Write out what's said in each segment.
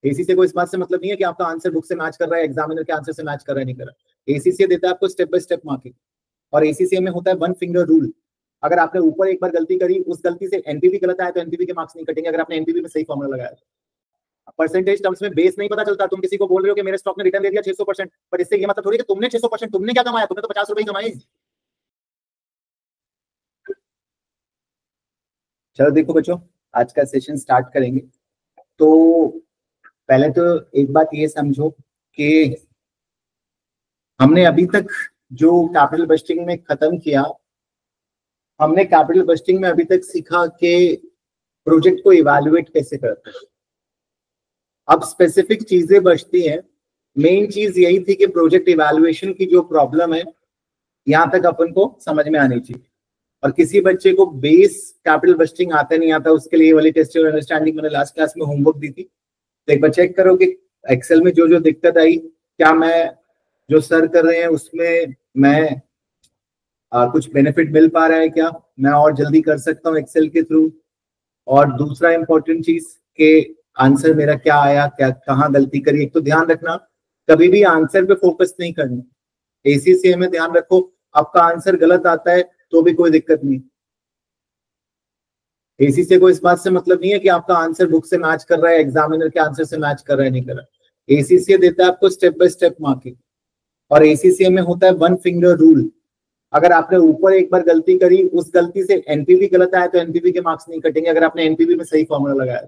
AC से कोई इस बात से मतलब नहीं है कि आपका आंसर बुक से मैच कर रहा है, एग्जामिनर के आंसर से मैच कर रहा है, नहीं कर रहा। एसीसीए देता है आपको स्टेप बाय स्टेप मार्किंग, और एसीसीए में होता है वन फिंगर रूल। अगर आपने ऊपर एक बार गलती करी, उस गलती से एनपीवी गलत आया तो एनपीवी के मार्क्स नहीं कटेंगे अगर आपने एनपीवी में सही फॉर्मूला लगाया। परसेंटेज टर्म्स में बेस नहीं पता चलता। तुम किसी को बोल रहे हो कि मेरे स्टॉक ने रिटर्न दे दिया 600%, पर इससे ये मतलब थोड़ी कि तुमने 600%, तुमने क्या कमाया, तुमने तो 50 रुपए ही कमाए। चलो देखो बच्चों, आज का सेशन स्टार्ट करेंगे। तो पहले तो एक बात ये समझो कि हमने अभी तक जो कैपिटल बजटिंग में खत्म किया, हमने कैपिटल बजटिंग में अभी तक सीखा कि प्रोजेक्ट को इवैल्यूएट कैसे करते हैं। अब स्पेसिफिक चीजें बचती हैं। मेन चीज यही थी कि प्रोजेक्ट इवैल्यूएशन की जो प्रॉब्लम है, यहां तक अपन को समझ में आनी चाहिए। और किसी बच्चे को बेस कैपिटल बजटिंग आता नहीं आता, उसके लिए वाली टेस्ट और अंडरस्टैंडिंग मैंने लास्ट क्लास में होमवर्क दी थी। तो एक बार चेक करो कि एक्सेल में जो जो दिक्कत आई, क्या मैं जो सर कर रहे हैं उसमें मैं कुछ बेनिफिट मिल पा रहा है, क्या मैं और जल्दी कर सकता हूँ एक्सेल के थ्रू। और दूसरा इंपॉर्टेंट चीज के आंसर मेरा क्या आया, क्या कहाँ गलती करी। एक तो ध्यान रखना, कभी भी आंसर पे फोकस नहीं करना। एसीसीए में ध्यान रखो, आपका आंसर गलत आता है तो भी कोई दिक्कत नहीं। एसीसीए को इस बात से मतलब नहीं है कि आपका आंसर बुक से मैच कर रहा है, एग्जामिनर के आंसर से मैच कर रहा है, नहीं कर रहा। एसीसीए देता है आपको स्टेप बाय स्टेप मार्किंग, और एसीसीए में होता है वन फिंगर रूल। अगर आपने ऊपर एक बार गलती करी, उस गलती से एनपीवी गलत आया तो एनपीवी के मार्क्स नहीं कटेंगे अगर आपने एनपीवी में सही फॉर्मूला लगाया।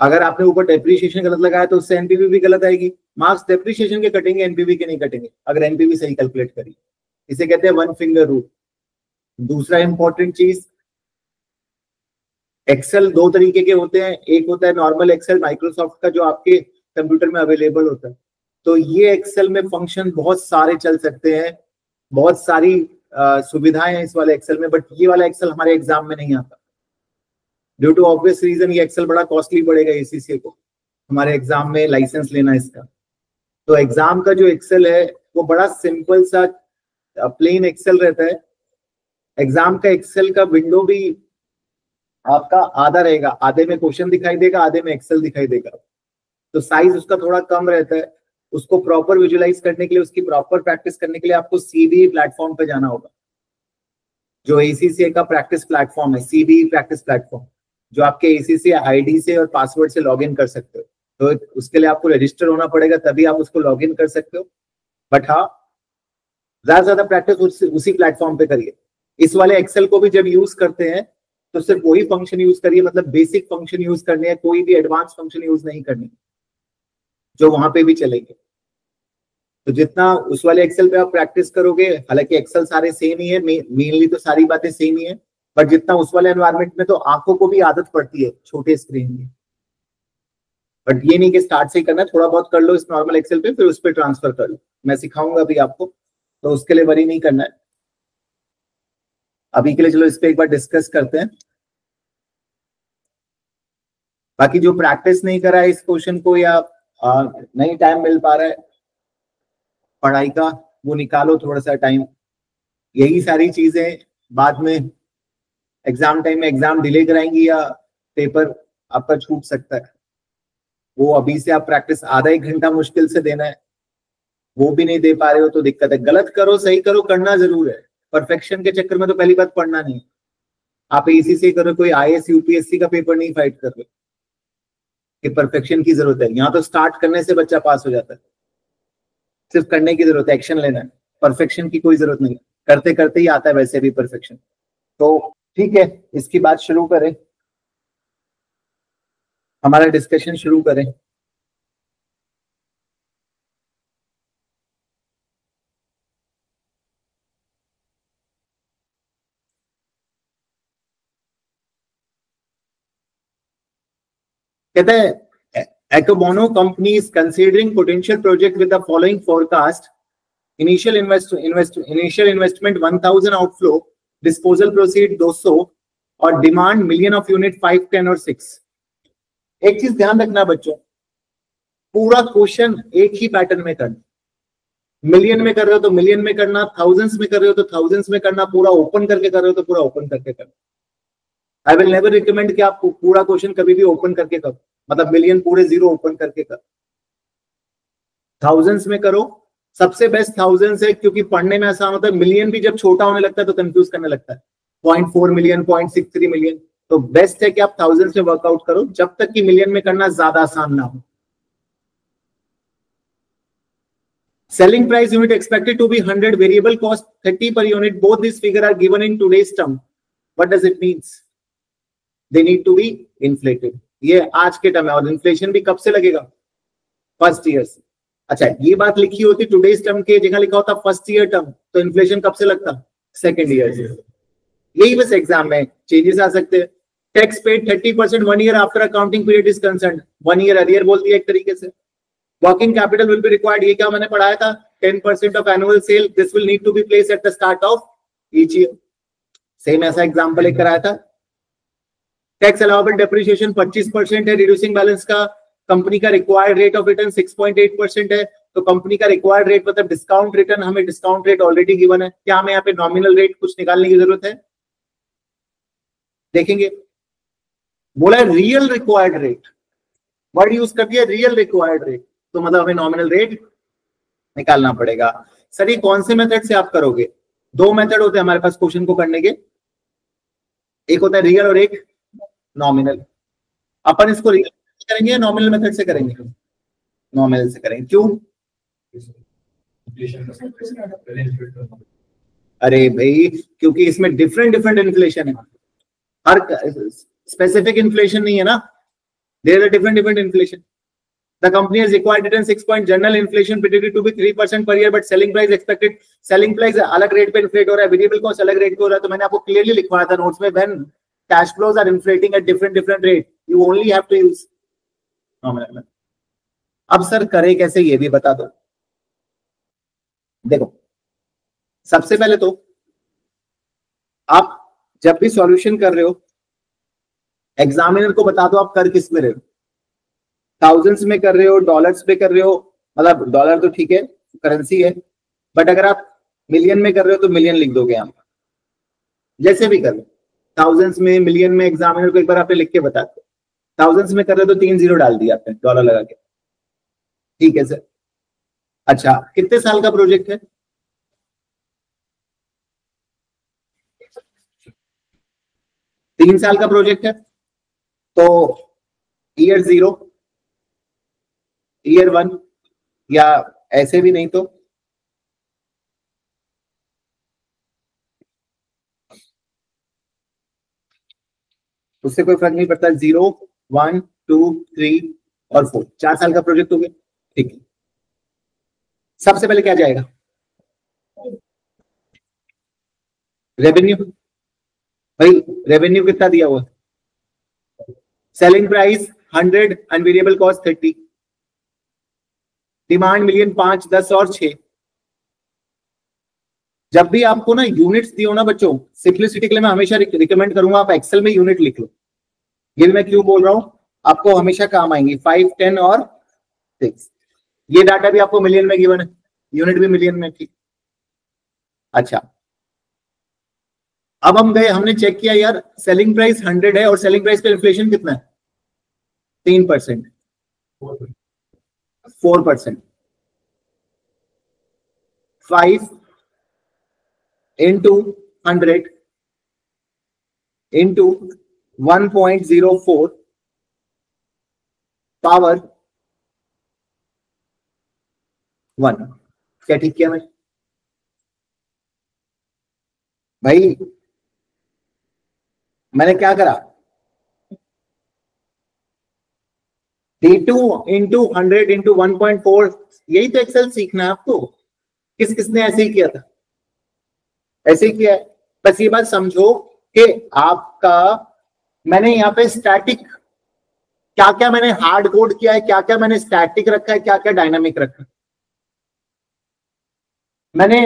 अगर आपने ऊपर डेप्रिसिएशन गलत लगाया तो उससे एनपीवी भी गलत आएगी, मार्क्स डेप्रिसिएशन के कटेंगे, एनपीवी के नहीं कटेंगे अगर एनपीवी सही कैलकुलेट करी। इसे कहते हैं वन फिंगर रूल। दूसरा इंपॉर्टेंट चीज, एक्सेल दो तरीके के होते हैं। एक होता है नॉर्मल एक्सेल, माइक्रोसॉफ्ट का, जो आपके कंप्यूटर में अवेलेबल होता है। तो ये एक्सेल में फंक्शन बहुत सारे चल सकते हैं, बहुत सारी सुविधाएं हैं इस वाले एक्सेल में, बट ये वाला एक्सेल हमारे एग्जाम में नहीं आता। ड्यू टू ऑब्वियस रीजन ये एक्सेल बड़ा कॉस्टली पड़ेगा एसीसीए को हमारे एग्जाम में लाइसेंस लेना इसका। तो एग्जाम का जो एक्सेल है वो बड़ा सिंपल सा प्लेन एक्सेल रहता है। एग्जाम का एक्सेल का विंडो भी आपका आधा रहेगा, आधे में क्वेश्चन दिखाई देगा, आधे में एक्सेल दिखाई देगा। तो साइज उसका थोड़ा कम रहता है। उसको प्रॉपर विजुअलाइज करने के लिए, उसकी प्रॉपर प्रैक्टिस करने के लिए आपको सीबीई प्लेटफॉर्म पे जाना होगा, जो एसीसीए का प्रैक्टिस प्लेटफॉर्म है, सीबीई प्रैक्टिस प्लेटफॉर्म, जो आपके एसीसीए आईडी से और पासवर्ड से लॉगिन कर सकते हो। तो उसके लिए आपको रजिस्टर होना पड़ेगा, तभी आप उसको लॉगिन कर सकते हो। बट हाँ, ज्यादा प्रैक्टिस उसी प्लेटफॉर्म पे करिए। इस वाले एक्सेल को भी जब यूज करते हैं तो सिर्फ वही फंक्शन यूज करिए, मतलब बेसिक फंक्शन यूज करने हैं, कोई भी एडवांस फंक्शन यूज नहीं करनी जो वहां पे भी चलेंगे। तो जितना उस वाले एक्सेल पे आप प्रैक्टिस करोगे, हालांकि एक्सेल सारे सेम ही है, मेनली तो सारी बातें सेम ही है, बट जितना उस वाले एनवायरमेंट में तो आंखों को भी आदत पड़ती है छोटे स्क्रीन की। बट ये नहीं कि स्टार्ट से ही करना है, थोड़ा बहुत कर लो इस नॉर्मल एक्सेल पे, फिर उस पर ट्रांसफर कर लो। मैं सिखाऊंगा अभी आपको, तो उसके लिए वरी नहीं करना है अभी के लिए। चलो इस पे एक बार डिस्कस करते हैं। बाकी जो प्रैक्टिस नहीं करा है इस क्वेश्चन को, या नहीं टाइम मिल पा रहा है पढ़ाई का, वो निकालो थोड़ा सा टाइम। यही सारी चीजें बाद में एग्जाम टाइम में एग्जाम डिले कराएंगी या पेपर आपका छूट सकता है। वो अभी से आप प्रैक्टिस आधा एक घंटा मुश्किल से देना है, वो भी नहीं दे पा रहे हो तो दिक्कत है। गलत करो सही करो, करना जरूर है। परफेक्शन के चक्कर में तो पहली बात पढ़ना नहीं। आप इसी से करो, कोई आईएएस यूपीएससी का पेपर नहीं फाइट कर रहे कि परफेक्शन की जरूरत है। यहाँ तो स्टार्ट करने से बच्चा पास हो जाता है, सिर्फ करने की जरूरत है, एक्शन लेना है। परफेक्शन की कोई जरूरत नहीं, करते करते ही आता है वैसे भी परफेक्शन। तो ठीक है, इसकी बात शुरू करें, हमारा डिस्कशन शुरू करें। कहते हैं Ecobono company is considering potential project with the following forecast: initial investment 1000 outflow, disposal proceed 200 और डिमांड मिलियन ऑफ यूनिट 5, 10 और 6। एक चीज ध्यान रखना बच्चों, पूरा क्वेश्चन एक ही पैटर्न में करना। मिलियन में कर रहे हो तो मिलियन में करना, थाउजेंड्स में कर रहे हो तो थाउजेंड्स में करना, पूरा ओपन करके कर रहे हो तो पूरा ओपन करके करना। आई विल नेवर रिकमेंड कि आप पूरा क्वेश्चन कभी भी ओपन करके करो, मतलब मिलियन पूरे जीरो ओपन करके करो, थाउजेंड्स में करो, सबसे बेस्ट थाउजेंड्स है क्योंकि पढ़ने में आसान होता है। मिलियन भी जब छोटा होने लगता है तो कंफ्यूज करने लगता है, 0.4 मिलियन 0.63 मिलियन, तो बेस्ट है कि आप थाउजेंड्स में वर्कआउट करो जब तक कि मिलियन में करना ज्यादा आसान ना हो। Selling price unit expected to be 100, variable cost 30 per unit. Both these figures are given in today's term. What does it mean? They need to be inflated. ये आज के टर्म है और इन्फ्लेशन भी कब से लगेगा? फर्स्ट ईयर से। अच्छा, ये बात लिखी होती टुडेज टर्म के जगह लिखा होता फर्स्ट ईयर टर्म, तो इन्फ्लेशन कब से लगता? सेकेंड ईयर से। यही बस एग्जाम में चेंजेस आ सकते हैं। Tax paid 30% 1 year after accounting period is concerned, 1 year arrear बोल दिया एक तरीके से। Working capital will be required, ये क्या मैंने पढ़ाया था? 10% of annual sale, this will need to be place at the start of each year. Same ऐसा एग्जांपल एक कराया था। टैक्स अलाउएबल डेप्रिसिएशन 25% है, रिड्यूसिंग बैलेंस का कंपनी का रिक्वायर्ड रेट ऑफ रिटर्न 6.8% है, तो कंपनी का रिक्वायर्ड रेट मतलब डिस्काउंट रिटर्न, हमें डिस्काउंट रेट ऑलरेडी गिवन है। क्या हमें यहाँ पे नॉमिनल रेट कुछ निकालने की जरूरत है? देखेंगे, बोला है real required rate, word use कर दिया रियल रिक्वायर्ड रेट, तो मतलब हमें नॉमिनल रेट निकालना पड़ेगा। सर ये कौन से मेथड से आप करोगे? दो मेथड होते हैं हमारे पास क्वेश्चन को करने के, एक होता है रियल और एक नॉमिनल। अपन इसको रियल करेंगे या नॉमिनल मेथड से करेंगे? नॉमिनल से करेंगे। क्यों? अरे भाई क्योंकि इसमें डिफरेंट इन्फ्लेशन है, हर स्पेसिफिक इन्फ्लेशन नहीं है ना, there is a different inflation. The company has required return 6 point, general inflation predicted to be 3% per year, but selling price expected, selling price अलग रेट पे इन्फ्लेट हो रहा है, वेरिएबल कॉस्ट अलग रेट पे हो रहा है। तो मैंने आपको क्लियरली लिखवाया था नोट्स में, when cash flows are inflating at different rate, you only have to use nominal। अब सर करे कैसे ये भी बता दो। देखो सबसे पहले तो आप जब भी सॉल्यूशन कर रहे हो एग्जामिनर को बता दो आप कर किस में रहे हो, थाउजेंड्स में कर रहे हो, डॉलर्स में कर रहे हो, मतलब डॉलर तो ठीक है करेंसी है, बट अगर आप मिलियन में कर रहे हो तो मिलियन लिख दोगे आप, जैसे भी कर लो, थाउजेंड्स में मिलियन में, एग्जामिनर को एक बार आपने लिख के बता दो। थाउजेंड्स में कर रहे हो तो 3 जीरो डाल दिया आपने डॉलर लगा के, ठीक है सर। अच्छा कितने साल का प्रोजेक्ट है? तीन साल का प्रोजेक्ट है, तो ईयर 0, ईयर 1, या ऐसे भी नहीं तो उससे कोई फर्क नहीं पड़ता, 0, 1, 2, 3 और 4, 4 साल का प्रोजेक्ट हो गया, ठीक है। सबसे पहले क्या जाएगा? रेवेन्यू। भाई रेवेन्यू कितना दिया हुआ? Selling price 100 and variable cost 30, demand million 5, 10 और 6। जब भी आपको ना यूनिट्स दियो ना बच्चों, सिंपलिसिटी के लिए मैं हमेशा रिकमेंड करूंगा आप एक्सेल में यूनिट लिख लो। ये मैं क्यों बोल रहा हूं, आपको हमेशा काम आएंगी 5, 10 और 6। ये डाटा भी आपको मिलियन में गिवन है, यूनिट भी मिलियन में, ठीक। अच्छा अब हम गए, हमने चेक किया यार सेलिंग प्राइस 100 है और सेलिंग प्राइस का इन्फ्लेशन कितना है? 3%, 4%, 5 into 100 into 1.04 पावर 1। क्या ठीक किया मैंने? भाई मैंने क्या करा? D2 into 100 into 1.4, यही तो एक्सेल सीखना है आपको। किसने ऐसे ही किया था? ऐसे ही किया है। बस ये बात समझो कि आपका, मैंने यहाँ पे स्टैटिक क्या क्या मैंने हार्ड कोड किया है, क्या क्या मैंने स्टैटिक रखा है, क्या क्या डायनामिक रखा है। मैंने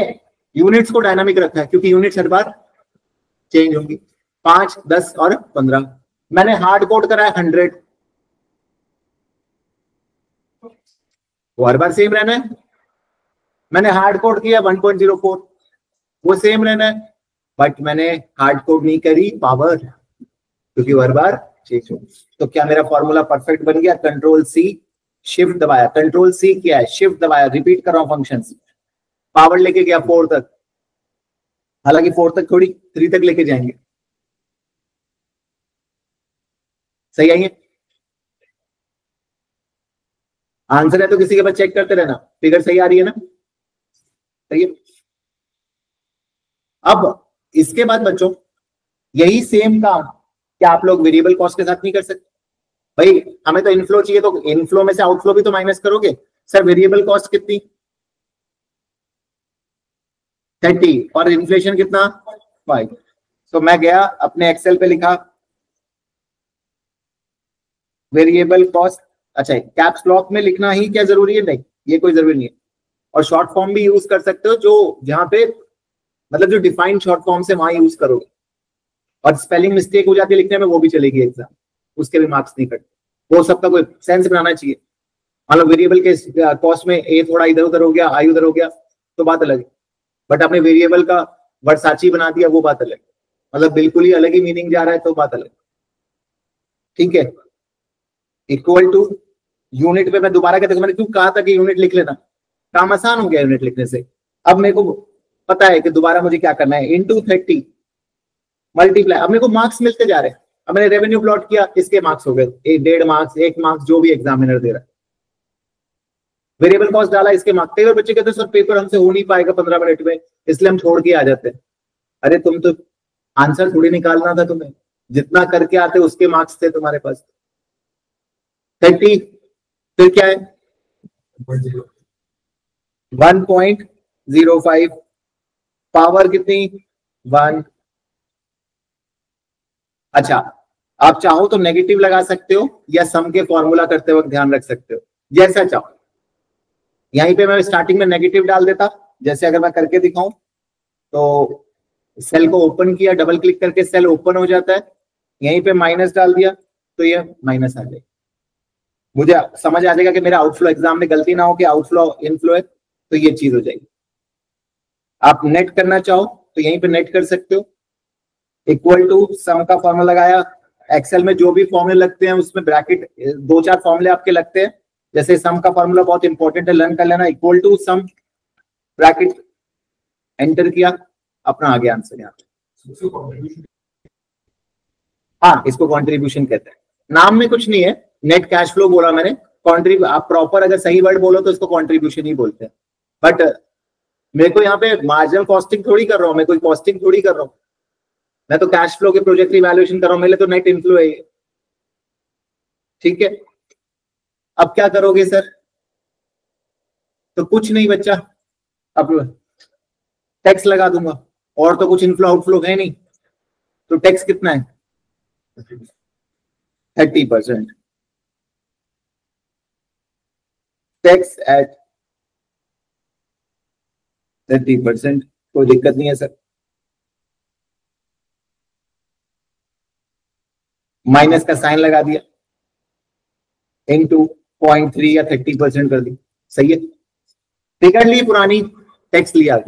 यूनिट्स को डायनामिक रखा है क्योंकि यूनिट्स हर बार चेंज होंगी, 5, 10 और 15। मैंने हार्ड कोड करा है 100, वो हर बार सेम रहना है। मैंने हार्ड कोड किया 1.04, वो सेम रहना है, बट मैंने हार्ड कोड नहीं करी पावर, क्योंकि हर बार चेंज हो। तो क्या मेरा फॉर्मूला परफेक्ट बन गया? कंट्रोल सी, शिफ्ट दबाया, कंट्रोल सी क्या है, शिफ्ट दबाया, रिपीट कर रहा हूं फंक्शन, पावर लेके गया 4 तक, हालांकि 4 तक थोड़ी 3 तक लेके जाएंगे। सही है? आंसर है तो किसी के पास चेक करते रहना, फिगर सही आ रही है ना? सही है। अब इसके बाद बच्चों यही सेम काम क्या आप लोग वेरिएबल कॉस्ट के साथ नहीं कर सकते? भाई हमें तो इनफ्लो चाहिए, तो इनफ्लो में से आउटफ्लो भी तो माइनस करोगे। सर वेरिएबल कॉस्ट कितनी? 30 और इन्फ्लेशन कितना? 5। तो मैं गया अपने एक्सेल पे लिखा वेरिएबल कॉस्ट। अच्छा कैप्स लॉक में लिखना ही क्या जरूरी है? नहीं, ये कोई जरूरी नहीं है। और शॉर्ट फॉर्म भी यूज कर सकते हो, जो जहां पे मतलब जो डिफाइंड शॉर्ट फॉर्म से वहां यूज करोगे। और स्पेलिंग मिस्टेक हो जाती है लिखने में, वो भी चलेगी एग्जाम, उसके भी मार्क्स नहीं कटते। वो सबका कोई सेंस बनाना चाहिए। मतलब वेरिएबल के कॉस्ट में ए थोड़ा इधर उधर हो गया, आई उधर हो गया, तो बात अलग है। बट आपने वेरिएबल का वर्साची बना दिया, वो बात अलग। मतलब बिल्कुल ही अलग ही मीनिंग जा रहा है, तो बात अलग। ठीक है। इक्वल टू यूनिट पे मैं दोबारा कहता हूं, मैंने क्यों कहा था कि यूनिट लिख लेना, काम आसान हो गया यूनिट लिखने से। अब मेरे को पता है कि दोबारा मुझे क्या करना है, इनटू 30 मल्टीप्लाई। अब मेरे को मार्क्स मिलते जा रहे हैं। अब मैंने रेवेन्यू प्लॉट किया, इसके मार्क्स हो गए 1.5 मार्क्स, 1 मार्क्स, जो भी एग्जामिनर दे रहा है। वेरिएबल कॉस्ट डाला, इसके मार्क्स। कई बार बच्चे कहते हैं सर पेपर हमसे हो नहीं पाएगा 15 मिनट में, इसलिए हम छोड़ के आ जाते हैं। अरे तुम तो आंसर थोड़ी निकालना था तुम्हें, जितना करके आते उसके मार्क्स थे तुम्हारे पास। 30 फिर क्या है 1.05, पावर कितनी 1। अच्छा आप चाहो तो नेगेटिव लगा सकते हो, या सम के फॉर्मूला करते वक्त ध्यान रख सकते हो, जैसा चाहो। यहीं पे मैं स्टार्टिंग में नेगेटिव डाल देता, जैसे अगर मैं करके दिखाऊं तो सेल को ओपन किया, डबल क्लिक करके सेल ओपन हो जाता है, यहीं पे माइनस डाल दिया तो ये माइनस आ जाएगा। मुझे समझ आ जाएगा कि मेरा आउटफ्लो एग्जाम में गलती ना हो कि आउटफ्लो इनफ्लो है, तो ये चीज हो जाएगी। आप नेट करना चाहो तो यहीं पे नेट कर सकते हो। इक्वल टू सम का फॉर्मूला लगाया, एक्सेल में जो भी फॉर्मूले लगते हैं उसमें ब्रैकेट 2-4 फॉर्मूले आपके लगते हैं, जैसे सम का फॉर्मूला बहुत इंपॉर्टेंट है, लर्न कर लेना। Equal to sum, bracket enter किया, अपना आ गया आंसर यहाँ। हाँ इसको कॉन्ट्रीब्यूशन कहते हैं, नाम में कुछ नहीं है। नेट कैश फ्लो बोला मैंने, आप प्रॉपर अगर सही वर्ड बोलो तो इसको कॉन्ट्रीब्यूशन ही बोलते हैं। बट मेरे को यहाँ पे मार्जिनल कॉस्टिंग थोड़ी कर रहा हूँ, मैं कोई कॉस्टिंग थोड़ी कर रहा हूँ, मैं तो कैश फ्लो के प्रोजेक्ट इवैल्यूएशन कर रहा हूँ, मेरे तो नेट इनफ्लो है। ठीक है। अब क्या करोगे सर? तो कुछ नहीं बच्चा, अब टैक्स लगा दूंगा, और तो कुछ इनफ्लो आउटफ्लो है नहीं। तो टैक्स कितना है 30%, टैक्स एट 30%, कोई दिक्कत नहीं है सर। माइनस का साइन लगा दिया, इनटू 0.3 या 30% कर दी, सही है। फिगर ली पुरानी, टैक्स लिया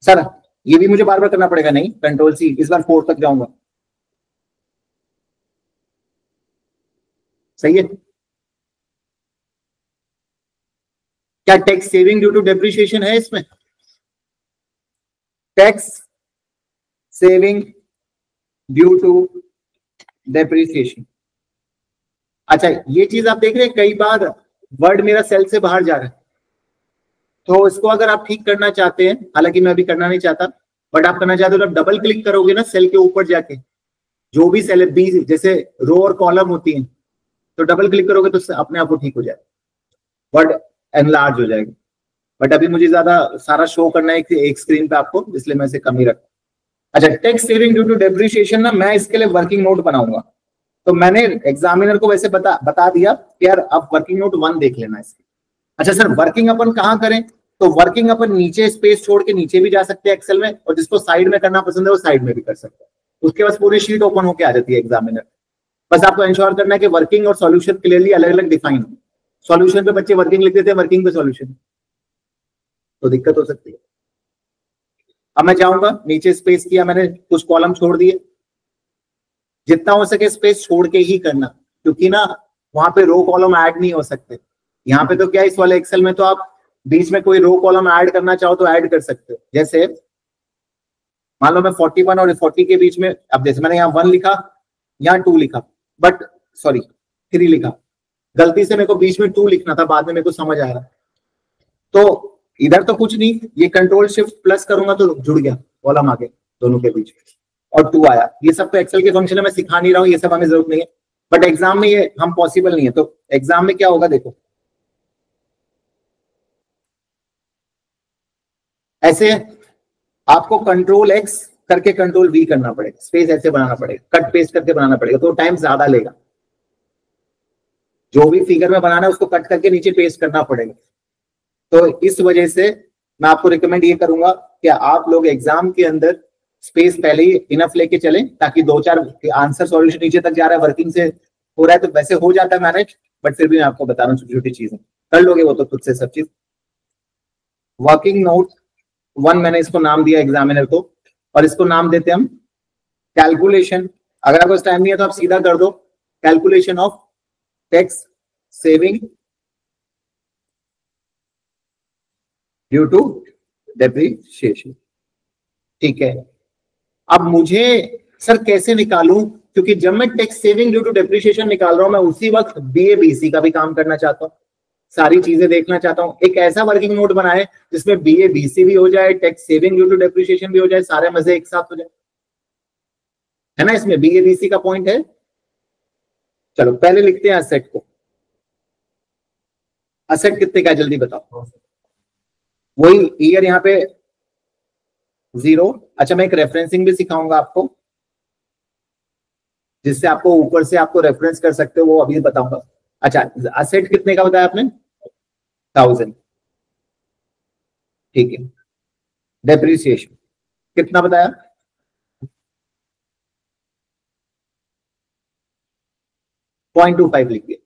सर, ये भी मुझे बार बार करना पड़ेगा? नहीं, कंट्रोल सी, इस बार 4 तक जाऊंगा, सही है। क्या tax saving due to depreciation है इसमें? Tax saving due to depreciation. अच्छा ये चीज आप देख रहे हैं, कई बार वर्ड मेरा सेल से बाहर जा रहा है, तो इसको अगर आप ठीक करना चाहते हैं, हालांकि मैं अभी करना नहीं चाहता, बट आप करना चाहते हो तो डबल क्लिक करोगे ना सेल के ऊपर जाके, जो भी सेल है बी, जैसे रो और कॉलम होती है, तो डबल क्लिक करोगे तो अपने आप वो ठीक हो जाएगा, वर्ड एनलार्ज हो जाएगा। बट अभी मुझे ज्यादा सारा शो करना है एक स्क्रीन पे आपको, इसलिए मैं इसे कम ही रखता। अच्छा tax saving due to depreciation ना, मैं इसके लिए वर्किंग नोट बनाऊंगा, तो मैंने एग्जामिनर को वैसे बता दिया कि यार आप वर्किंग नोट 1 देख लेना इसकी। अच्छा सर वर्किंग अपन कहाँ करें? तो वर्किंग अपन नीचे स्पेस छोड़ के नीचे भी जा सकते हैं एक्सेल में, और जिसको साइड में करना पसंद है वो साइड में भी कर सकते हैं, उसके बाद पूरी शीट ओपन होकर आ जाती है एग्जामिनर। बस आपको इंश्योर करना है कि वर्किंग और सॉल्यूशन क्लियरली अलग अलग डिफाइन हो। सॉल्यूशन पे बच्चे वर्किंग लिख देते हैं, वर्किंग पे सॉल्यूशन, तो दिक्कत हो सकती है। अब मैं जाऊंगा, नीचे स्पेस किया मैंने, कुछ कॉलम छोड़ दिए, जितना हो सके स्पेस छोड़ के ही करना, क्योंकि ना वहां पे रो कॉलम ऐड नहीं हो सकते। यहाँ पे तो क्या इस वाले एक्सेल में तो आप बीच में कोई रो कॉलम ऐड करना चाहो तो ऐड कर सकते हो। जैसे मान लो मैं 41 और 40 के बीच में, अब जैसे मैंने यहाँ 1 लिखा, यहाँ 2 लिखा, बट सॉरी 3 लिखा, गलती से मेरे को बीच में 2 लिखना था, बाद में मेरे को समझ आया। तो इधर तो कुछ नहीं, ये कंट्रोल शिफ्ट प्लस करूंगा तो जुड़ गया कॉलम आगे दोनों के बीच और 2 आया। ये सब तो एक्सेल के फंक्शन है, मैं सिखा नहीं रहा हूँ, ये सब हमें जरूरत नहीं है, बट एग्जाम में ये हम पॉसिबल नहीं है। तो एग्जाम में क्या होगा देखो, ऐसे आपको कंट्रोल एक्स करके कंट्रोल वी करना पड़ेगा, स्पेस ऐसे बनाना पड़ेगा, कट पेस्ट करके बनाना पड़ेगा, तो टाइम ज्यादा लेगा। जो भी फिगर में बनाना है उसको कट करके नीचे पेस्ट करना पड़ेगा। तो इस वजह से मैं आपको रिकमेंड ये करूंगा कि आप लोग एग्जाम के अंदर स्पेस पहले ही इनफ लेके चलें, ताकि 2-4 आंसर सॉल्यूशन नीचे तक जा रहा है, वर्किंग से हो रहा है तो वैसे हो जाता है मैनेज, बट फिर भी मैं आपको बता रहा हूँ छोटी छोटी चीजें कर लोगे वो तो खुद से सब चीज। वर्किंग नोट 1 मैंने इसको नाम दिया एग्जामिनर को, और इसको नाम देते हम कैलकुलेशन। अगर आपको टाइम नहीं है तो आप सीधा कर दो calculation of tax saving due to depreciation. ठीक है, अब मुझे सर कैसे निकालूं, क्योंकि जब मैं tax saving due to depreciation निकाल रहा हूं मैं उसी वक्त बीए बीसी का भी काम करना चाहता हूं, सारी चीजें देखना चाहता हूं। एक ऐसा वर्किंग नोट बनाए जिसमें बीए बीसी भी हो जाए, tax saving due to depreciation भी हो जाए, सारे मजे एक साथ हो जाए, है ना। इसमें बीए बीसी का पॉइंट है। चलो पहले लिखते हैं असेट को। असेट कितने का जल्दी बताओ, वही ईयर यहाँ पे 0। अच्छा मैं एक रेफरेंसिंग भी सिखाऊंगा आपको, जिससे आपको ऊपर से आपको रेफरेंस कर सकते हो, वो अभी बताऊंगा। अच्छा असेट कितने का बताया आपने, 1000, ठीक है। डेप्रिसिएशन कितना बताया, 0.25 लिख दिया,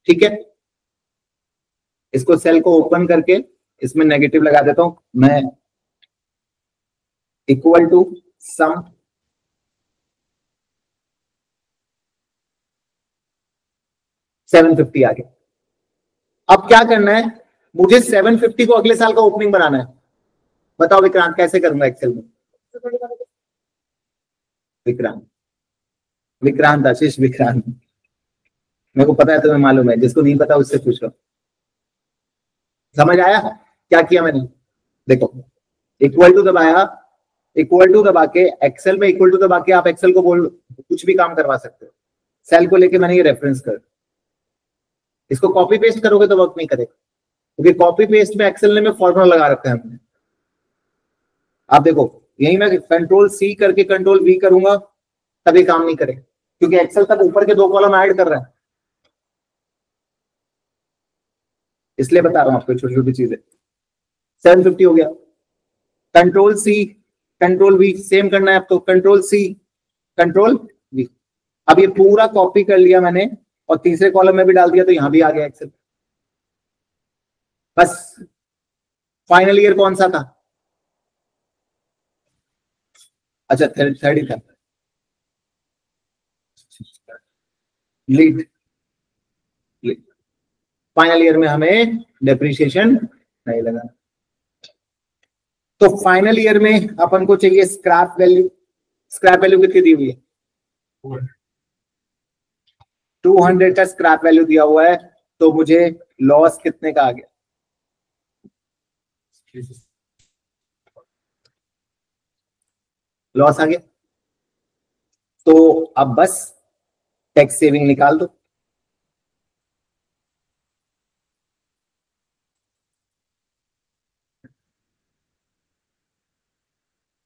ठीक है। इसको सेल को ओपन करके इसमें नेगेटिव लगा देता हूं मैं, इक्वल टू सम $750 आ गया। अब क्या करना है, मुझे 750 को अगले साल का ओपनिंग बनाना है। बताओ विक्रांत कैसे करूंगा एक्सेल में, विक्रांत विक्रांत आशीष विक्रांत, मेरे को पता है तुम्हें मालूम है, जिसको नहीं पता उससे पूछ लो। समझ आया क्या किया मैंने, देखो इक्वल टू दबाया, इक्वल टू दबा के एक्सेल में इक्वल टू दबा के आप एक्सेल को बोल कुछ भी काम करवा सकते हो। सेल को लेके मैंने ये रेफरेंस कर, इसको कॉपी पेस्ट करोगे तो वर्क नहीं करेगा, क्योंकि कॉपी पेस्ट में एक्सेल में फॉर्मूला लगा रखा है हमने। आप देखो यही मैं कंट्रोल सी करके कंट्रोल वी करूंगा तभी काम नहीं करेगा, क्योंकि एक्सेल तक ऊपर के 2 कॉलम ऐड कर रहा है, इसलिए बता रहा हूं आपको छोटी छोटी चीजें। 750 हो गया, control C control V same करना है आपको, कंट्रोल सी कंट्रोल वी। अब ये पूरा कॉपी कर लिया मैंने और तीसरे कॉलम में भी डाल दिया, तो यहां भी आ गया एक्सेल। बस फाइनल ईयर कौन सा था, अच्छा थर्ड ही था, लीड। फाइनल ईयर में हमें डेप्रिसिएशन नहीं लगा, तो फाइनल ईयर में अपन को चाहिए स्क्रैप वैल्यू। स्क्रैप वैल्यू कितनी दी हुई है, 200 का स्क्रैप वैल्यू दिया हुआ है, तो मुझे लॉस कितने का आ गया, लॉस आ गया। तो अब बस टैक्स सेविंग निकाल दो।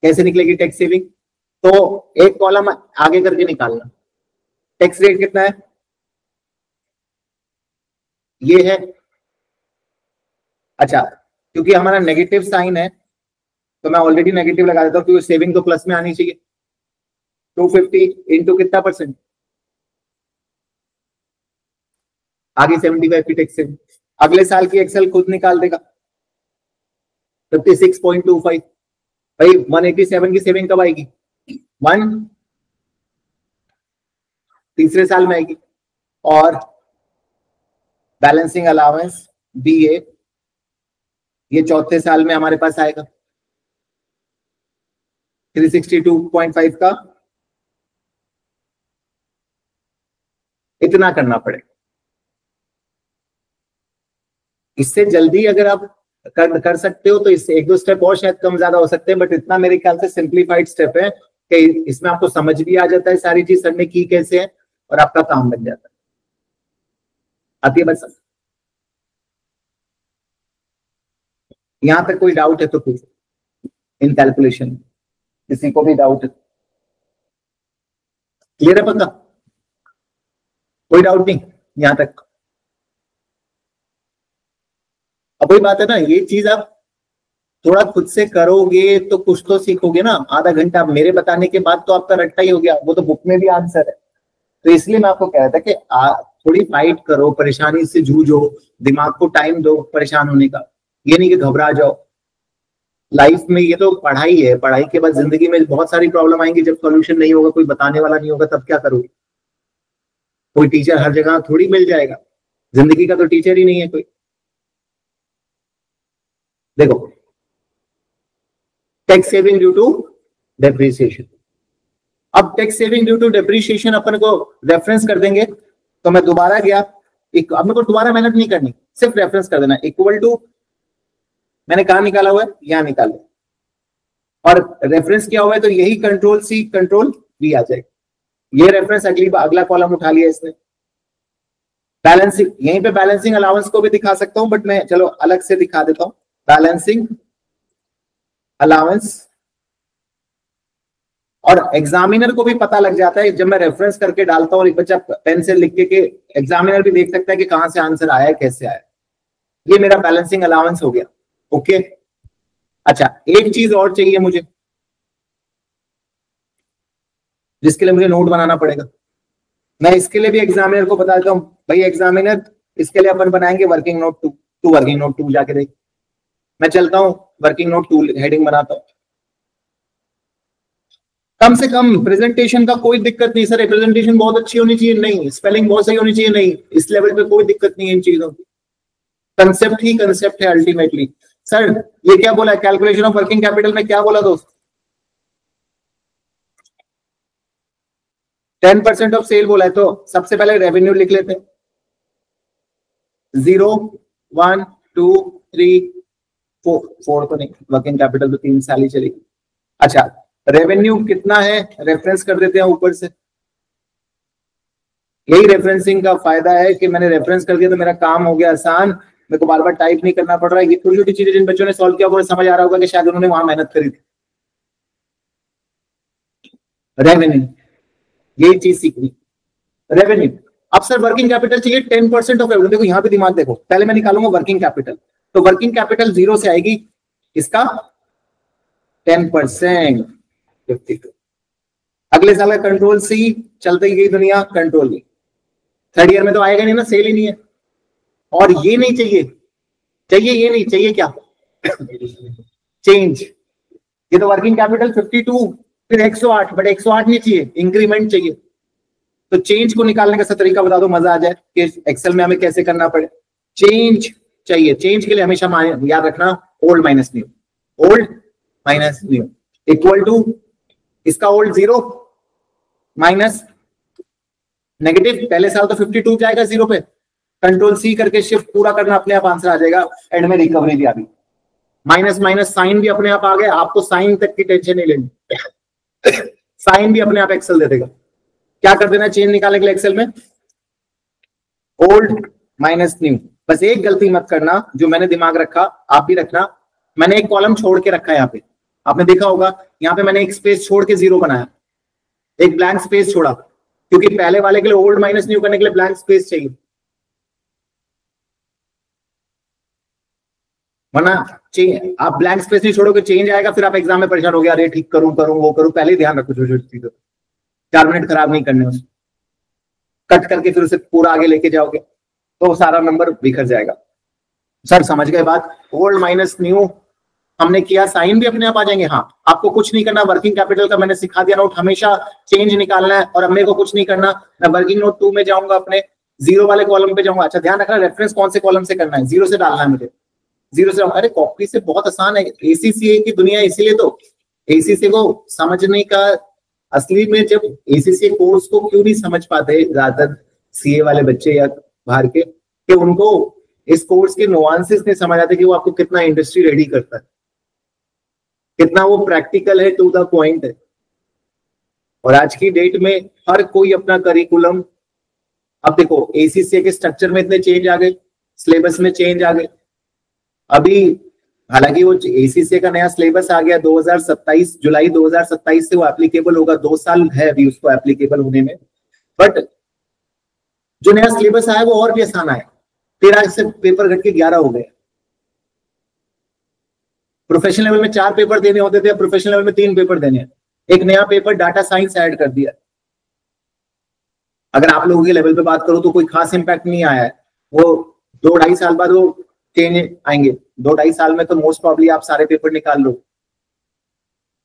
कैसे निकलेगी टैक्स सेविंग, तो एक कॉलम आगे करके निकालना। टैक्स रेट कितना है, ये है। अच्छा क्योंकि हमारा नेगेटिव साइन है तो मैं ऑलरेडी नेगेटिव लगा देता हूं, क्योंकि सेविंग तो प्लस में आनी चाहिए। 250 इंटू कितना परसेंट, आगे 75 की टैक्स सेविंग। अगले साल की एक्सेल खुद निकाल देगा, 56.25। भाई 187 की सेविंग कब आएगी, 1 तीसरे साल में आएगी, और बैलेंसिंग अलाउंस BA ये चौथे साल में हमारे पास आएगा। 362.5 का इतना करना पड़ेगा। इससे जल्दी अगर आप कर सकते हो तो इससे एक दो स्टेप और शायद कम ज्यादा हो सकते हैं, बट इतना मेरे ख्याल से सिंप्लीफाइड स्टेप है कि इसमें आपको समझ भी आ जाता है सारी चीज सर ने की कैसे है, और आपका काम बन जाता है। आती है बस, यहां तक कोई डाउट है तो पूछ, इन कैलकुलेशन किसी को भी डाउट है? क्लियर है पक्का? कोई डाउट नहीं यहां तक? अब वही बात है ना, ये चीज आप थोड़ा खुद से करोगे तो कुछ तो सीखोगे ना। आधा घंटा मेरे बताने के बाद तो आपका रट्टा ही हो गया, वो तो बुक में भी आंसर है। तो इसलिए मैं आपको कह रहा था कि थोड़ी फाइट करो, परेशानी से जूझो, दिमाग को टाइम दो परेशान होने का, ये नहीं कि घबरा जाओ। लाइफ में ये तो पढ़ाई है, पढ़ाई के बाद जिंदगी में बहुत सारी प्रॉब्लम आएंगी। जब सॉल्यूशन नहीं होगा, कोई बताने वाला नहीं होगा, तब क्या करोगे? कोई टीचर हर जगह थोड़ी मिल जाएगा, जिंदगी का तो टीचर ही नहीं है कोई। देखो, tax saving due to depreciation. अब tax saving due to depreciation अपन को रेफरेंस कर देंगे। तो मैं दोबारा गया, एक अब मेरे को दोबारा मेहनत नहीं करनी, सिर्फ रेफरेंस कर देना। इक्वल टू मैंने कहा निकाला हुआ है, यहां निकाल लो, और रेफरेंस क्या हुआ है तो यही कंट्रोल C कंट्रोल V आ जाएगा। ये रेफरेंस अगला कॉलम उठा लिया इसने। बैलेंसिंग, यहीं पे बैलेंसिंग अलाउंस को भी दिखा सकता हूं, बट मैं चलो अलग से दिखा देता हूं। बैलेंसिंग अलाउंस, और एग्जामिनर को भी पता लग जाता है जब मैं रेफरेंस करके डालता हूं, और एक बच्चा पेन से लिख के एग्जामिनर भी देख सकता है कि कहां से आंसर आया है, कैसे आया। ये मेरा बैलेंसिंग अलाउंस हो गया। ओके, अच्छा एक चीज और चाहिए मुझे, जिसके लिए मुझे नोट बनाना पड़ेगा। मैं इसके लिए भी एग्जामिनर को बता देता हूं, भाई एग्जामिनर इसके लिए अपन बनाएंगे वर्किंग नोट 2। तू वर्किंग नोट 2 जाके देख। मैं चलता हूं वर्किंग नोट 2 हेडिंग बनाता हूं। कम से कम प्रेजेंटेशन का कोई दिक्कत नहीं सर, प्रेजेंटेशन बहुत अच्छी होनी चाहिए नहीं, स्पेलिंग बहुत सही होनी चाहिए नहीं, इस लेवल पे कोई दिक्कत नहीं है इन चीजों की। कंसेप्ट ही कंसेप्ट है अल्टीमेटली। सर ये क्या बोला है कैलकुलेशन ऑफ वर्किंग कैपिटल में, क्या बोला दोस्त? 10% ऑफ सेल बोला है, तो सबसे पहले रेवेन्यू लिख लेते हैं। 0 1 2 3 4 तो नहीं, वर्किंग कैपिटल तो 3 साल ही चलेगी। अच्छा रेवेन्यू कितना है, रेफरेंस कर देते हैं ऊपर से। यही रेफरेंसिंग का फायदा है कि मैंने रेफरेंस कर दिया तो मेरा काम हो गया आसान, मेरे को बार बार टाइप नहीं करना पड़ रहा है। ये छोटी छोटी चीजें जिन बच्चों ने सॉल्व किया वो समझ आ रहा होगा कि शायद उन्होंने वहां मेहनत करी थी। रेवेन्यू, यही चीज सीखनी। रेवेन्यू, अब सर वर्किंग कैपिटल चाहिए 10% ऑफ रेवेन्यू। देखो यहाँ पे दिमाग देखो, पहले मैं निकालूंगा वर्किंग कैपिटल, तो वर्किंग कैपिटल 0 से आएगी, इसका 10% 52। अगले साल का कंट्रोल C, चलते ही गई दुनिया कंट्रोल V। थर्ड ईयर में तो आएगा नहीं ना, सेल ही नहीं है। और ये नहीं चाहिए, चाहिए ये नहीं चाहिए, क्या चेंज। ये तो वर्किंग कैपिटल 52 फिर 108, बट 108 नहीं चाहिए, इंक्रीमेंट चाहिए। तो चेंज को निकालने का तरीका बता दो, मजा आ जाए कि एक्सेल में हमें कैसे करना पड़े। चेंज चाहिए, चेंज के लिए हमेशा याद रखना old minus new, old minus new equal to इसका ओल्ड 0 माइनस नेगेटिव। पहले साल तो 52 जाएगा 0 पे, कंट्रोल C करके शिफ्ट पूरा करना, अपने आप आंसर आ जाएगा। एंड में रिकवरी भी आ गई, माइनस माइनस साइन भी अपने आप आ गया। आपको साइन तक की टेंशन नहीं लेनी, साइन भी अपने आप एक्सेल दे देगा। क्या कर देना चेंज निकालने के लिए एक्सेल में, ओल्ड माइनस न्यू। बस एक गलती मत करना, जो मैंने दिमाग रखा आप भी रखना, मैंने एक कॉलम छोड़ के रखा है यहाँ पे, आपने देखा होगा यहाँ पे मैंने एक स्पेस छोड़ के 0 बनाया, एक ब्लैंक स्पेस छोड़ा, क्योंकि पहले वाले के लिए ओल्ड माइनस न्यू करने के लिए ब्लैंक स्पेस चाहिए, वरना आप ब्लैंक स्पेस नहीं छोड़ोगे चेंज आएगा, फिर आप एग्जाम में परेशान हो गया, अरे ठीक करूं वो करूं। पहले ही ध्यान रखो छोटी छोटी चीजों, 4 मिनट खराब नहीं करने, उसको कट करके फिर उसे पूरा आगे लेके जाओगे तो सारा नंबर बिखर जाएगा। सर समझ गए बात, ओल्ड माइनस न्यू हमने किया, साइन भी अपने आप आ जाएंगे। हाँ, आपको कुछ नहीं करना, वर्किंग कैपिटल का मैंने सिखा दिया नोट हमेशा चेंज निकालना है, और अब मेरे को कुछ नहीं करना, मैं वर्किंग नोट 2 में जाऊंगा, अपने जीरो वाले कॉलम पे जाऊंगा। अच्छा ध्यान रखना, रेफरेंस कौन से कॉलम से करना है, जीरो से डालना है मुझे, जीरो से। अरे कॉपी से बहुत आसान है, एसीसीए की दुनिया, इसीलिए तो एसीसीए को समझने का असली में, जब एसीसीए कोर्स को क्यों नहीं समझ पाते ज्यादातर सीए वाले बच्चे या बाहर के, कि उनको इस कोर्स के नुआंसेस नहीं समझ आते कि वो आपको कितना इंडस्ट्री रेडी करता है, कितना वो प्रैक्टिकल है, टू द पॉइंट है। और आज की डेट में हर कोई अपना करिकुलम, अब देखो एसीसीए के स्ट्रक्चर में इतने चेंज आ गए, सिलेबस में चेंज आ गए। अभी हालांकि वो एसीसीए का नया सिलेबस आ गया 2027, जुलाई 2027 से वो एप्लीकेबल होगा, 2 साल है अभी उसको एप्लीकेबल होने में। बट जो नया सिलेबस आया वो और भी आसान आया, 13 से पेपर घट के 11 हो गए। प्रोफेशनल लेवल में 4 पेपर देने होते थे, प्रोफेशनल लेवल में 3 पेपर देने हैं। एक नया पेपर डाटा साइंस ऐड कर दिया। अगर आप लोगों के लेवल पे बात करो तो कोई खास इंपैक्ट नहीं आया है, वो 2-2.5 साल बाद वो चेंज आएंगे। 2-2.5 साल में तो मोस्ट प्रॉब्ली आप सारे पेपर निकाल लो,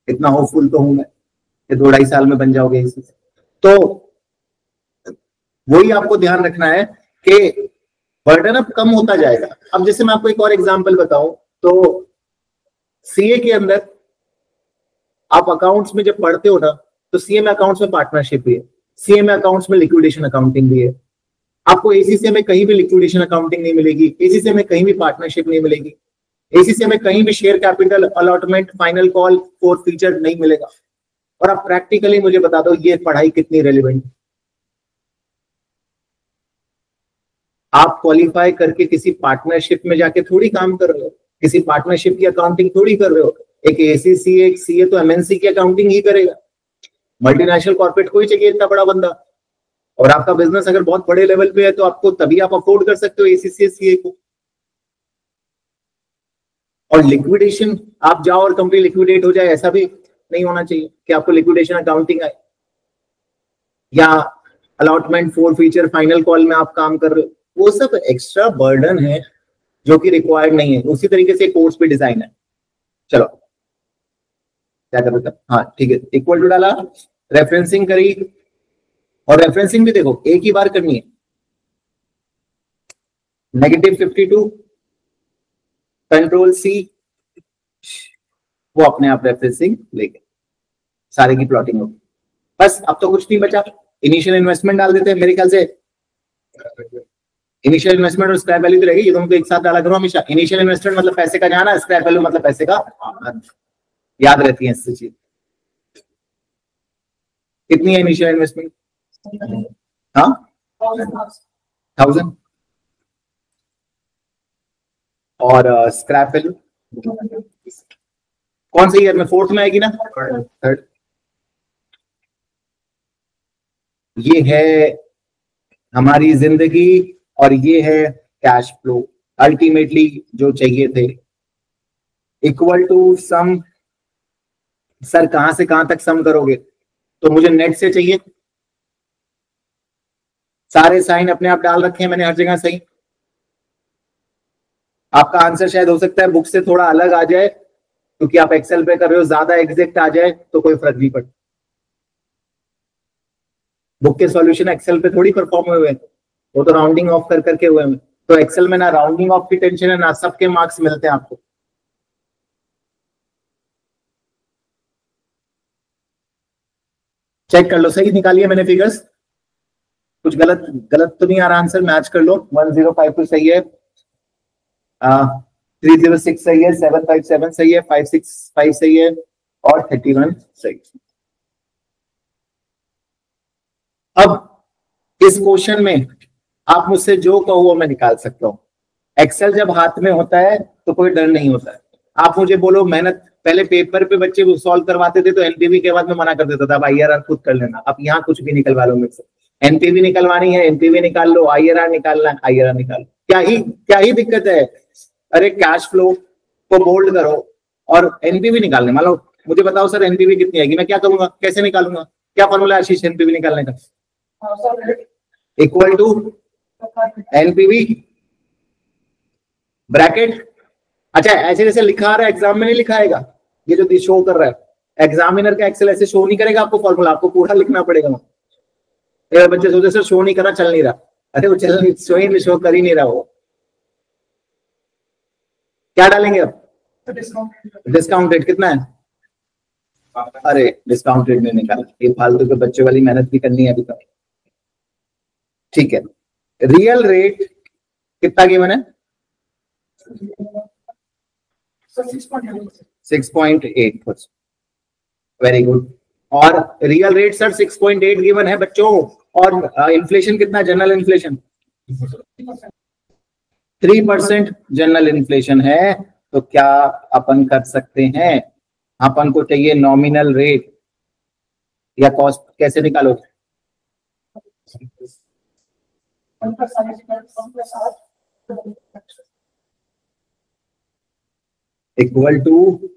इतना होपफुल तो हूं मैं कि 2-2.5 साल में बन जाओगे इसी से। तो वही आपको ध्यान रखना है कि बर्डन अब कम होता जाएगा। अब जैसे मैं आपको एक और एग्जांपल बताऊं, तो सीए के अंदर आप अकाउंट्स में जब पढ़ते हो ना, तो सीए में अकाउंट्स में पार्टनरशिप भी है, सीए में अकाउंट्स में लिक्विडेशन अकाउंटिंग भी है। आपको एसीसीए में कहीं भी लिक्विडेशन अकाउंटिंग नहीं मिलेगी, एसीसीए में कहीं भी पार्टनरशिप नहीं मिलेगी, एसीसीए में कहीं भी share capital allotment final call four feature नहीं मिलेगा। और आप प्रैक्टिकली मुझे बता दो ये पढ़ाई कितनी रेलिवेंट। आप क्वालिफाई करके किसी पार्टनरशिप में जाके थोड़ी काम कर रहे हो, किसी पार्टनरशिप की अकाउंटिंग थोड़ी कर रहे हो। एक एसीसीए एक सीए तो एमएनसी की अकाउंटिंग ही करेगा, मल्टीनेशनल कॉर्पोरेट को ही चाहिए इतना बड़ा बंदा। और आपका बिजनेस अगर बहुत बड़े लेवल पे है तो आपको तभी आप अफोर्ड कर सकते हो एसीसीए सीए को। और लिक्विडेशन, आप जाओ और कंपनी लिक्विडेट हो जाए, ऐसा भी नहीं होना चाहिए कि आपको लिक्विडेशन अकाउंटिंग आए, या allotment four feature final call में आप काम कर रहे हो। वो सब एक्स्ट्रा बर्डन है जो कि रिक्वायर्ड नहीं है। उसी तरीके से कोर्स पे डिजाइन है। चलो क्या कर रहे थे, हाँ ठीक है, इक्वल टू डाला, रेफरेंसिंग करी, और रेफरेंसिंग भी देखो एक ही बार करनी है। -52 कंट्रोल सी, वो अपने आप रेफरेंसिंग लेके सारे की प्लॉटिंग होगी। बस अब तो कुछ नहीं बचा, इनिशियल इन्वेस्टमेंट डाल देते हैं। मेरे ख्याल से इनिशियल इन्वेस्टमेंट और स्क्रैप वैल्यू तो रहेगी, ये दोनों को एक साथ डाला करो हमेशा। इनिशियल इन्वेस्टमेंट मतलब पैसे का जाना, स्क्रैप वैल्यू मतलब पैसे का, याद रहती है इससे चीज। कितनी है इनिशियल इन्वेस्टमेंट? हाँ 1000। और स्क्रैप वैल्यू कौन से ईयर में, 4th में आएगी ना, 3rd। ये है हमारी जिंदगी और ये है कैश फ्लो, अल्टीमेटली जो चाहिए थे। इक्वल टू सम, सर कहां से कहां तक सम करोगे? तो मुझे नेट से चाहिए। सारे साइन अपने आप डाल रखे हैं मैंने हर जगह सही। आपका आंसर शायद हो सकता है बुक से थोड़ा अलग आ जाए, क्योंकि आप एक्सेल पे कर रहे हो, ज्यादा एग्जैक्ट आ जाए तो कोई फर्क नहीं पड़ता। बुक के सॉल्यूशन एक्सेल पे थोड़ी परफॉर्म हुए हैं, वो तो राउंडिंग ऑफ कर करके हुए हैं। तो एक्सेल में ना राउंडिंग ऑफ की टेंशन है, ना सबके मार्क्स मिलते हैं आपको। चेक कर लो, सही निकालिए मैंने फिगर्स, कुछ गलत गलत तो नहीं आ रहा आंसर, मैच कर लो। 1052 सही है, 306 सही है, 757 सही है, 565 सही है, और 31 सही। अब इस क्वेश्चन में आप मुझसे जो कहो वो मैं निकाल सकता हूं। एक्सेल जब हाथ में होता है तो कोई डर नहीं होता है। आप मुझे बोलो मेहनत, पहले पेपर पे बच्चे सॉल्व करवाते थे तो एनपीवी के बाद में मना कर देता था, अब आईआरआर खुद कर लेना। अब यहाँ कुछ भी निकलवा लो मुझसे, एनपीवी निकलवानी है एनपीवी निकाल लो, आईआरआर निकालना है आईआरआर निकाल लो, क्या ही दिक्कत है। अरे कैश फ्लो को बोल्ड करो और एनपीवी निकालने, मान लो मुझे बताओ सर एनपीवी कितनी आएगी, मैं क्या करूंगा, कैसे निकालूंगा, क्या फॉर्मूला है आशीष एनपीवी निकालने का? इक्वल टू एनपीवी ब्रैकेट अच्छा ऐसे जैसे लिखा रहा है एग्जाम में नहीं लिखाएगा, ये जो शो कर रहा है एग्जामिनर का एक्सेल ऐसे शो नहीं करेगा आपको फॉर्मूला, आपको पूरा लिखना पड़ेगा। बच्चे सोचते सर शो नहीं कर रहा, चल नहीं रहा, अरे वो चल शो कर ही नहीं रहा। वो क्या डालेंगे अब? डिस्काउंट रेट कितना है? अरे डिस्काउंट रेट में निकाल, ये फालतू के बच्चे वाली मेहनत भी करनी है अभी तक। ठीक है, रियल रेट कितना गिवन है? 6.8%। Very good. और रियल रेट सर 6.8 गिवन है बच्चों, और इन्फ्लेशन कितना? जनरल इन्फ्लेशन 3% जनरल इन्फ्लेशन है। तो क्या अपन कर सकते हैं? अपन को चाहिए नॉमिनल रेट या कॉस्ट, कैसे निकालोगे? इक्वल टू,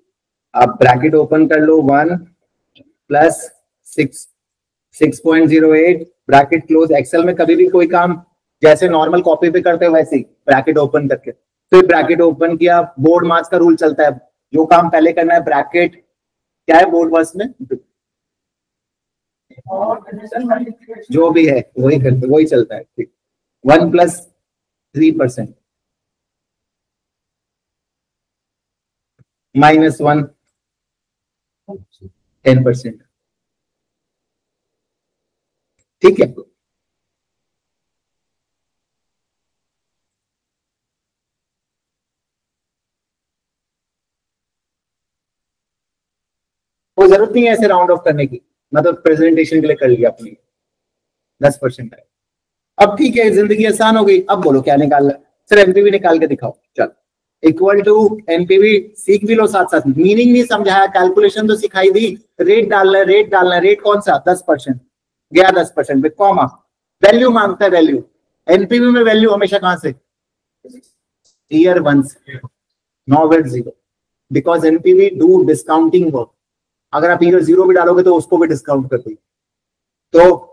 आप ब्रैकेट ओपन कर लो, 1 प्लस 6.08 ब्रैकेट क्लोज। एक्सेल में कभी भी कोई काम जैसे नॉर्मल कॉपी पे करते हो वैसे ही ब्रैकेट ओपन करके, फिर ब्रैकेट ओपन किया। बोर्ड मार्क्स का रूल चलता है, जो काम पहले करना है ब्रैकेट क्या है बोर्ड वर्स में, जो भी है वही करते, वही चलता है। ठीक, 1 प्लस 3% माइनस 1 10%। ठीक है, वो जरूरत नहीं है ऐसे राउंड ऑफ करने की, मतलब प्रेजेंटेशन के लिए कर लिया अपनी 10% है। अब ठीक है, जिंदगी आसान हो गई। अब बोलो क्या निकालना? सर एनपीवी निकाल के दिखाओ। चल, इक्वल टू एनपीवी सीख भी लो साथ साथ, मीनिंग नहीं समझाया, कैलकुलेशन तो सिखाई दी। रेट डालना है, रेट डालना है, रेट कौन सा? 10% गया, 10% विद कॉमा। वैल्यू मांगता है, वैल्यू एनपीवी में वैल्यू हमेशा कहां से? ईयर 1 से, not at 0, because NPV do discounting work. अगर आप ईयर 0 भी डालोगे तो उसको भी डिस्काउंट कर देगी। तो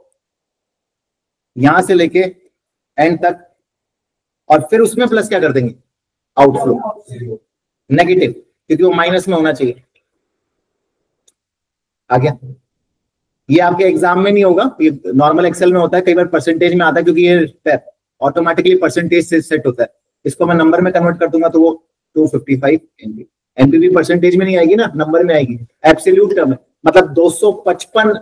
यहां से लेके एंड तक, और फिर उसमें प्लस क्या कर देंगे? आउटफ्लो नेगेटिव, क्योंकि वो माइनस में होना चाहिए। आ गया? ये आपके एग्जाम में नहीं होगा, ये नॉर्मल एक्सेल में होता है, कई बार परसेंटेज में आता है, क्योंकि ये ऑटोमेटिकली परसेंटेज से सेट होता है। इसको मैं नंबर में कन्वर्ट कर दूंगा तो वो 255 एनपीवी परसेंटेज में नहीं आएगी ना, नंबर में आएगी। एब्सोल्यूट टर्म, मतलब 255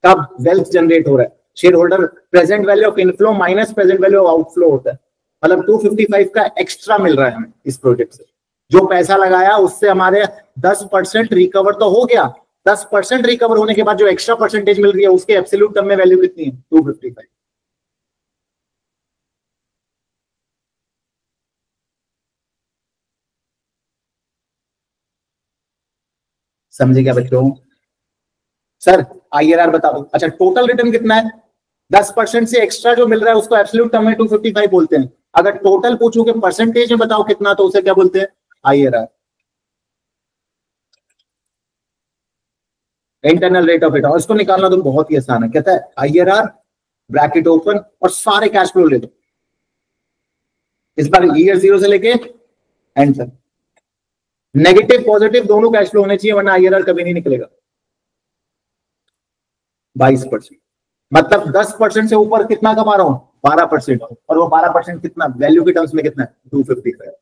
का वेल्थ जनरेट हो रहा है। Share holder present value of inflow minus present value of outflow होता है, मतलब 255 का एक्स्ट्रा मिल रहा है हमें इस प्रोजेक्ट से। जो पैसा लगाया उससे हमारे 10% रिकवर तो हो गया। 10% रिकवर होने के बाद जो एक्स्ट्रा परसेंटेज मिल रही है उसके एब्सोल्यूट टर्म में वैल्यू कितनी है? 255। समझे क्या बच्चों? सर आईआरआर बता दो। अच्छा, टोटल रिटर्न कितना है? 10% से एक्स्ट्रा जो मिल रहा है उसको एब्सोल्यूट टर्म में 255 बोलते हैं। अगर टोटल पूछूं कि परसेंटेज में बताओ कितना, तो उसे क्या बोलते हैं? IRR, internal rate of return. इसको निकालना तो बहुत ही आसान है। कहता है आईआरआर ब्रैकेट ओपन और सारे कैश फ्लो ले लो, इस बार ईयर 0 से लेके एंड तक। नेगेटिव पॉजिटिव दोनों कैश फ्लो होने चाहिए, वरना आईआरआर कभी नहीं निकलेगा। 22%, मतलब 10% से ऊपर कितना कमा रहा हूं? 12%। और वो 12% कितना वैल्यू के टर्म्स में कितना है? 255।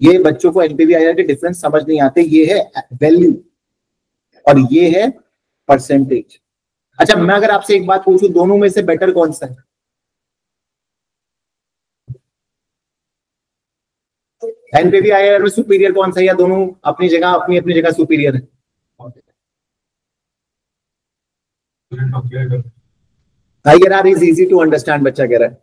ये बच्चों को एनपीवी आईआरआर के डिफरेंस समझ नहीं आते। ये है वैल्यू और ये है परसेंटेज। अच्छा, मैं अगर आपसे एक बात पूछूं, दोनों में से बेटर कौन सा है? एनपीवी आईआरआर में सुपीरियर कौन सा है, या दोनों अपनी जगह अपनी अपनी जगह सुपीरियर है? IRR is easy to understand, बच्चा कह रहा है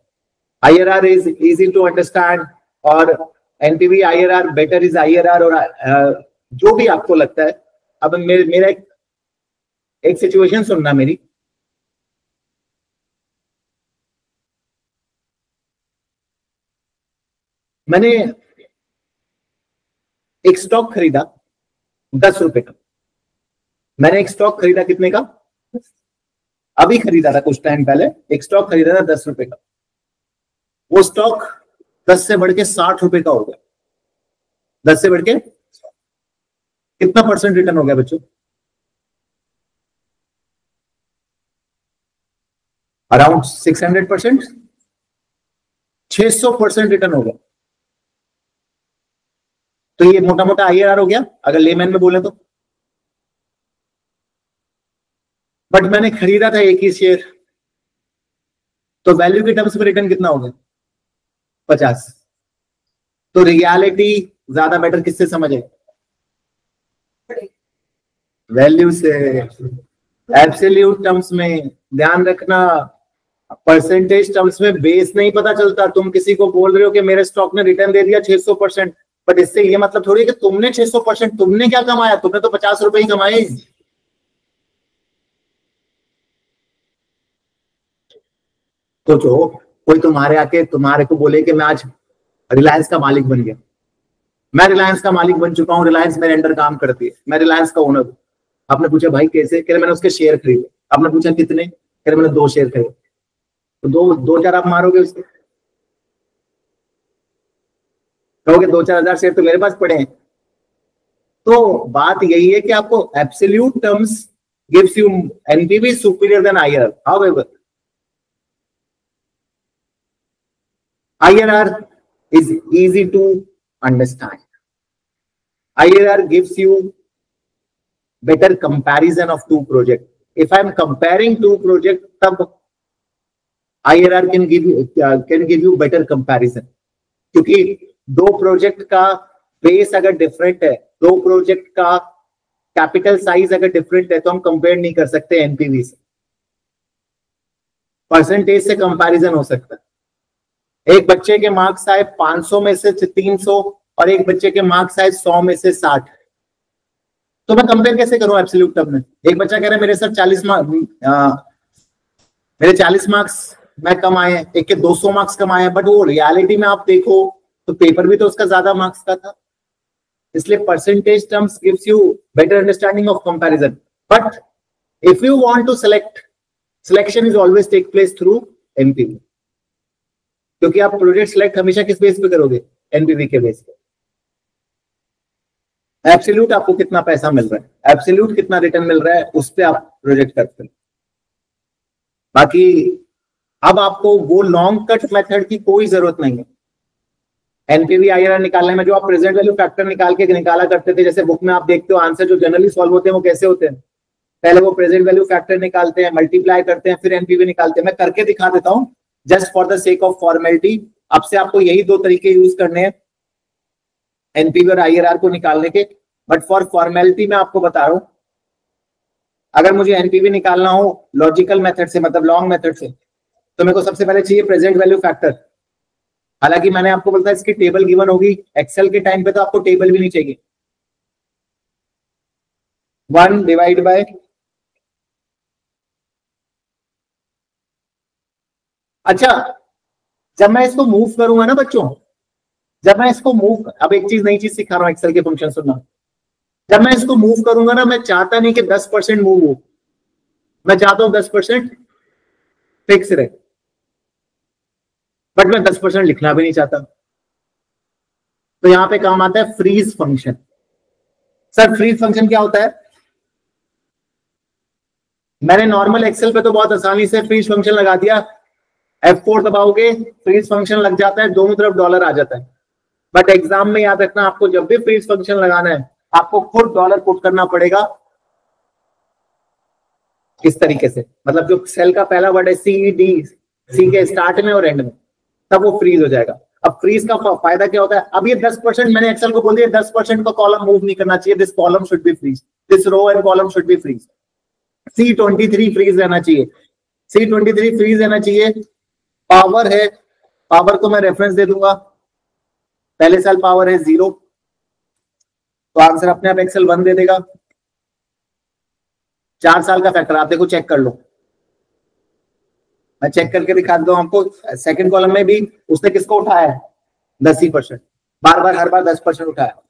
IRR is easy to understand, और NPV IRR better is IRR, और जो भी आपको लगता है। अब मेरा एक सिचुएशन सुनना मेरी। मैंने एक स्टॉक खरीदा 10 रुपए का। मैंने एक स्टॉक खरीदा कितने का? अभी खरीदा था, कुछ टाइम पहले एक स्टॉक खरीदा था 10 रुपए का। वो स्टॉक 10 से बढ़ के 60 रुपए का हो गया। 10 से बढ़ के कितना परसेंट रिटर्न हो गया बच्चों? अराउंड 600%, 600% रिटर्न हो गया। तो ये मोटा मोटा IRR हो गया अगर लेमैन में बोले तो। बट मैंने खरीदा था एक ही शेयर, तो वैल्यू के टर्म्स में रिटर्न कितना हो गया? 50। तो रियलिटी ज्यादा बेटर किससे समझे? वैल्यू से। एब्सोल्यूट टर्म्स में ध्यान रखना, परसेंटेज टर्म्स में बेस नहीं पता चलता। तुम किसी को बोल रहे हो कि मेरे स्टॉक ने रिटर्न दे दिया 600%, बट इससे ये मतलब थोड़ी कि तुमने 600%, तुमने क्या कमाया? तुमने तो 50 रुपए ही कमाए। तो जो कोई तुम्हारे आके तुम्हारे को बोले कि मैं आज रिलायंस का मालिक बन गया, मैं रिलायंस का मालिक बन चुका हूँ, रिलायंस मेरे अंडर काम करती है, मैं रिलायंस का ओनर हूँ। आपने पूछा भाई कैसे? कह रहे मैंने उसके शेयर खरीदे। आपने पूछा कितने? कह रहे मैंने 2 शेयर खरीदे। तो 2-4 आप मारोगे उसके, कहोगे 2-4 हजार शेयर तो मेरे पास पड़े हैं। तो बात यही है कि आपको absolute terms gives you NPV superior than IRR. However IRR is easy to understand. IRR gives you better comparison of two projects. If I am comparing two projects, तब IRR can give you better comparison. क्योंकि दो project का base अगर different है, दो project का capital size अगर different है, तो हम कंपेयर नहीं कर सकते एनपीवी से। परसेंटेज से कंपैरिजन हो सकता है। एक बच्चे के मार्क्स आए 500 में से 300 और एक बच्चे के मार्क्स आए 100 में से 60, तो मैं कंपेयर कैसे करूं एब्सोल्यूट टर्म में? एक बच्चा कह रहा है मेरे सर 40 मार्क्स, मेरे 40 मार्क्स मैं कम आए, एक के 200 मार्क्स कम आए, बट वो रियलिटी में आप देखो तो पेपर भी तो उसका ज्यादा मार्क्स का था। इसलिए percentage terms gives you better understanding of comparison. But if you want to select, selection is always take place through NPV, क्योंकि आप प्रोजेक्ट सिलेक्ट हमेशा किस बेस पे करोगे? एनपीवी के बेस पे। एब्सोल्यूट आपको कितना पैसा मिल रहा है, एब्सोल्यूट कितना रिटर्न मिल रहा है, उस पे आप प्रोजेक्ट करते हैं। बाकी अब आपको वो लॉन्ग कट मेथड की कोई जरूरत नहीं है एनपीवी आईआरआर निकालने में। जो आप प्रेजेंट वैल्यू फैक्टर निकाला करते थे, जैसे बुक में आप देखते हो आंसर जो जनरली सॉल्व होते हैं वो कैसे होते हैं? पहले वो प्रेजेंट वैल्यू फैक्टर निकालते हैं, मल्टीप्लाई करते हैं, फिर एनपीवी निकालते हैं। मैं करके दिखा देता हूं just for the sake of formality. अब से आपको यही दो तरीके यूज करने हैं एनपीवी और आईआरआर को निकालने के, बट फॉर फॉर्मेलिटी मैं आपको बता रहा हूं, अगर मुझे एनपीवी निकालना हो लॉजिकल मेथड से, मतलब लॉन्ग मेथड से, तो मेरे को सबसे पहले चाहिए प्रेजेंट वैल्यू फैक्टर। हालांकि मैंने आपको बोलता है इसकी टेबल गिवन होगी, एक्सेल के टाइम पे तो आपको टेबल भी नहीं चाहिए। 1 डिवाइड बाय अच्छा, जब मैं इसको मूव करूंगा ना बच्चों, जब मैं इसको मूव, अब एक चीज नई चीज सिखा रहा हूं एक्सेल के फंक्शन सुनना। जब मैं इसको मूव करूंगा ना, मैं चाहता नहीं कि 10% मूव हो, मैं चाहता हूं 10% फिक्स रहे, बट मैं 10% लिखना भी नहीं चाहता। तो यहां पे काम आता है freeze function. Sir freeze function क्या होता है? मैंने नॉर्मल एक्सेल पे तो बहुत आसानी से फ्रीज फंक्शन लगा दिया, F4 दबाओगे फ्रीज फंक्शन लग जाता है, दोनों तरफ डॉलर आ जाता है। बट एग्जाम में याद रखना, आपको जब भी फ्रीज फंक्शन लगाना है आपको खुद डॉलर पुट करना पड़ेगा। किस तरीके से? मतलब जो सेल का पहला वर्ड है CED, सी के स्टार्ट में और एंड में, तब वो फ्रीज हो जाएगा। अब फ्रीज का फायदा क्या होता है? अब ये 10%, मैंने एक्सेल को बोल दिया 10% का कॉलम मूव नहीं करना चाहिए, this column should be freeze, this row and column should be freeze. C23 freeze रहना चाहिए, C23 फ्रीज रहना चाहिए। पावर है, पावर को मैं रेफरेंस दे दूंगा, पहले साल पावर है 0, तो आंसर अपने आप एक्सेल 1 दे देगा। 4 साल का फैक्टर आप देखो, चेक कर लो, मैं चेक करके दिखा देता हूं आपको। सेकंड कॉलम में भी उसने किसको उठाया है? 10%, बार बार हर बार 10% उठाया।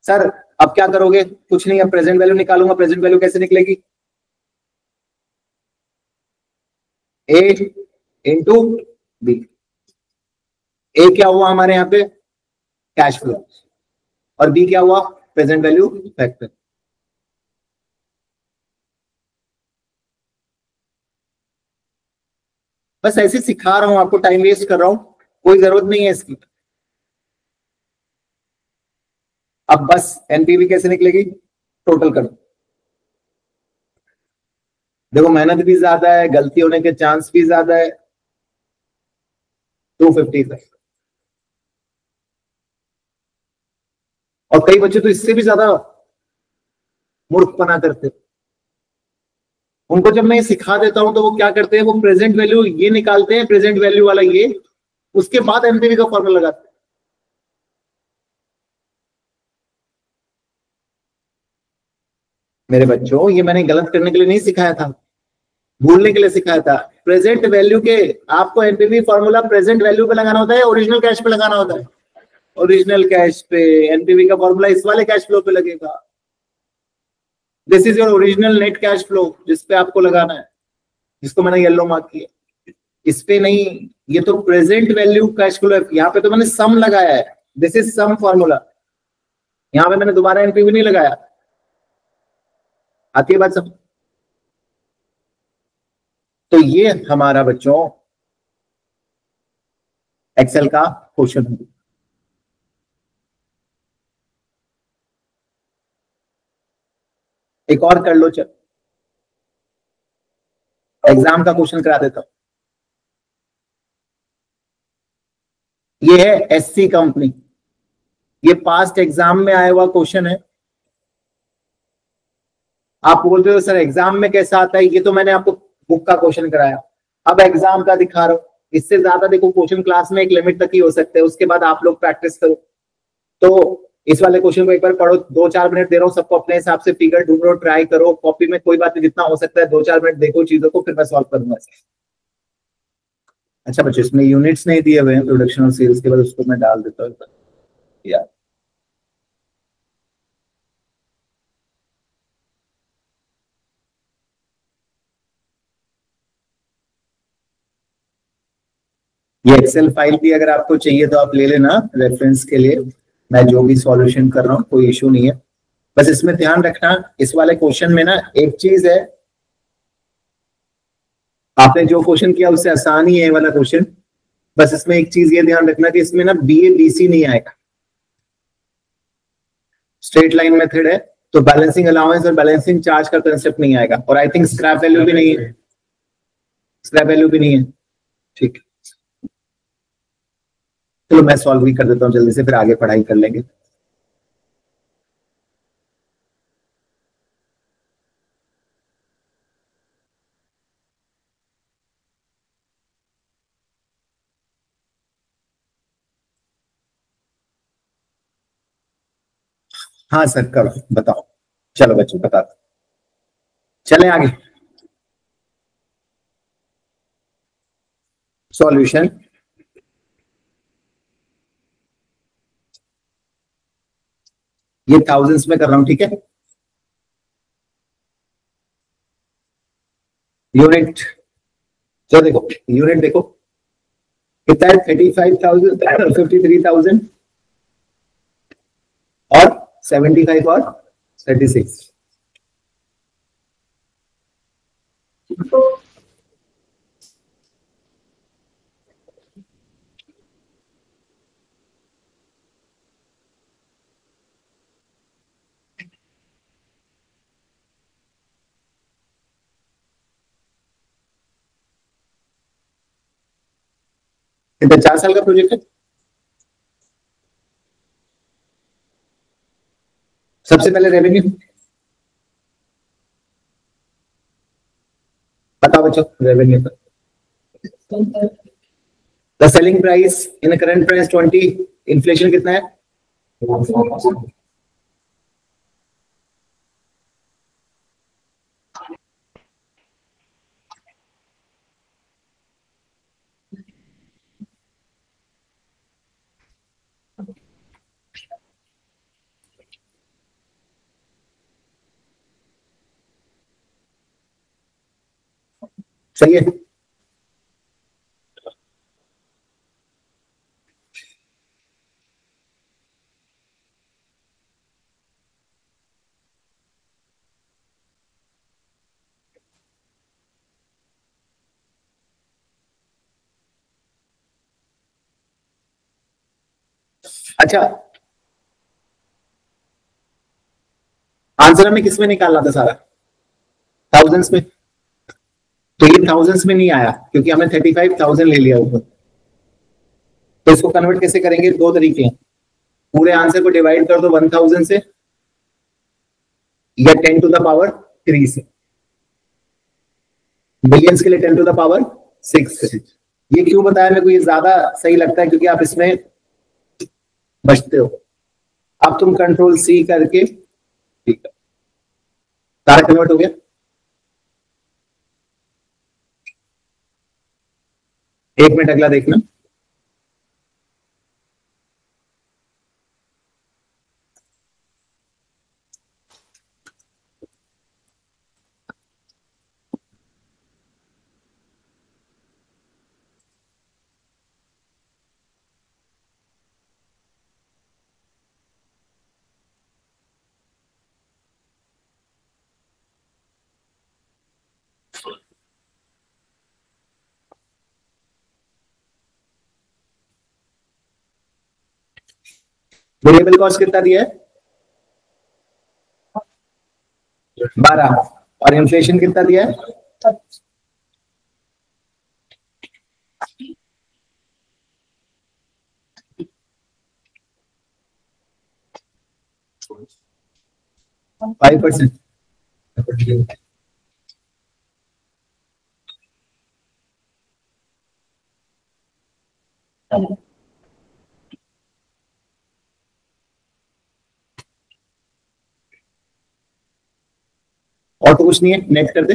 सर अब क्या करोगे? कुछ नहीं, अब प्रेजेंट वैल्यू निकालूंगा। प्रेजेंट वैल्यू कैसे निकलेगी? A into B. ए क्या हुआ हमारे यहाँ पे? कैश फ्लो, और बी क्या हुआ, प्रेजेंट वैल्यू फैक्टर। बस ऐसे सिखा रहा हूं आपको, टाइम वेस्ट कर रहा हूं, कोई जरूरत नहीं है इसकी। अब बस एनपीवी कैसे निकलेगी, टोटल करो। देखो मेहनत भी ज्यादा है, गलती होने के चांस भी ज्यादा है। 250 और कई बच्चे तो इससे भी ज्यादा मूर्खपना करते। उनको जब मैं सिखा देता हूं तो वो क्या करते हैं, वो प्रेजेंट वैल्यू ये निकालते हैं, प्रेजेंट वैल्यू वाला ये, उसके बाद एनपीवी का फॉर्मूला लगाते हैं। मेरे बच्चों ये मैंने गलत करने के लिए नहीं सिखाया था, भूलने के लिए सिखाया था। प्रेजेंट वैल्यू के आपको एनपीवी फॉर्मूला प्रेजेंट वैल्यू पे लगाना होता है, ओरिजिनल कैश पे लगाना होता है। ओरिजिनल कैश पे एनपीवी का फॉर्मूला इस वाले कैश फ्लो पे लगेगा। This is your original net cash flow, जिसपे आपको लगाना है, जिसको मैंने येलो मार्क किया। इस पे नहीं, ये तो प्रेजेंट वैल्यू कैश फ्लो है। यहाँ पे तो मैंने सम लगाया है, दिस इज सम फॉर्मूला। यहाँ पे मैंने दोबारा एनपीवी नहीं लगाया। आती है बात सब? तो ये हमारा बच्चों एक्सेल का क्वेश्चन है। एक और कर लो, चल एग्जाम का क्वेश्चन करा देता हूं। ये है एससी कंपनी, ये पास्ट एग्जाम में आया हुआ क्वेश्चन है। आप बोलते हो सर एग्जाम में कैसा आता है, ये तो मैंने आपको बुक का क्वेश्चन कराया, अब एग्जाम का दिखा रहा हूं। इससे ज्यादा देखो क्वेश्चन क्लास में एक लिमिट तक ही हो सकते हैं, उसके बाद आप लोग प्रैक्टिस करो। तो इस वाले क्वेश्चन को एक बार पढ़ो, 2-4 मिनट दे रहा हूँ सबको, अपने हिसाब से फिगर ढूंढो, ट्राई करो कॉपी में, कोई बात नहीं, जितना हो सकता है 2-4 मिनट देखो चीजों को, फिर मैं सॉल्व करूंगा। अच्छा बच्चों, इसमें यूनिट्स नहीं दिए हुए हैं प्रोडक्शन और सेल्स के बाद, उसको मैं डाल देता हूँ यार। ये एक्सेल फाइल भी अगर आपको चाहिए तो आप ले लेना रेफरेंस के लिए, मैं जो भी सॉल्यूशन कर रहा हूँ कोई इशू नहीं है। बस इसमें ध्यान रखना, इस वाले क्वेश्चन में ना एक चीज है, आपने जो क्वेश्चन किया उससे आसान ही है वाला क्वेश्चन। बस इसमें एक चीज ये ध्यान रखना कि इसमें ना बी ए बी सी नहीं आएगा, स्ट्रेट लाइन मेथड है, तो बैलेंसिंग अलाउंस और बैलेंसिंग चार्ज का कंसेप्ट नहीं आएगा। और आई थिंक स्क्रैप वैल्यू भी नहीं है, स्क्रैप वैल्यू भी नहीं है। ठीक, चलो मैं सॉल्व भी कर देता हूँ जल्दी से, फिर आगे पढ़ाई कर लेंगे। हाँ सर करो, बताओ। चलो बच्चों बता दो, चले आगे। सॉल्यूशन, ये थाउजेंड्स में कर रहा हूं, ठीक है। यूनिट, चलो देखो यूनिट देखो कितना है, 35,000, 53,000 और 75 और 36। कितना, 4 साल का प्रोजेक्ट है। सबसे पहले रेवेन्यू बताओ बच्चों, revenue the selling price in current price 20, inflation कितना है। सही है। अच्छा, आंसर हमें किसमें निकालना था सारा? थाउजेंड्स में। तो ये थाउजेंड्स में नहीं आया क्योंकि हमने 35,000 ले लिया ऊपर। तो इसको कन्वर्ट कैसे करेंगे? दो तरीके हैं। पूरे आंसर को डिवाइड कर दो 1000 से, या 10⁻³ से। बिलियंस के लिए 10⁻⁶। ये क्यों बताया मेरे को? ये ज्यादा सही लगता है क्योंकि आप इसमें बचते हो। अब तुम Ctrl+C करके, ठीक है, सारा कन्वर्ट हो गया। एक मिनट, अगला देखना। वेरिएबल कॉस्ट कितना दिया है? 12। और इन्फ्लेशन कितना दिया है? 5%। और तो कुछ नहीं है, नेट कर दे।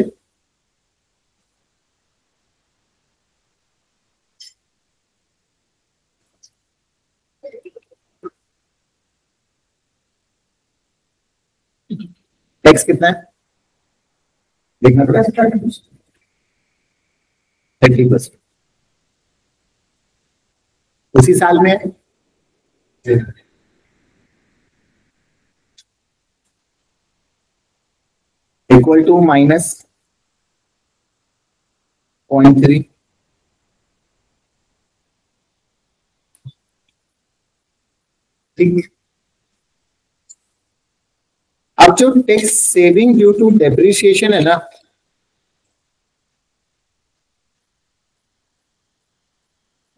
टैक्स कितना है देखना पड़ेगा। 30%। उसी साल में है। Equal to -0.3। ठीक। अब जो tax saving due to depreciation है ना,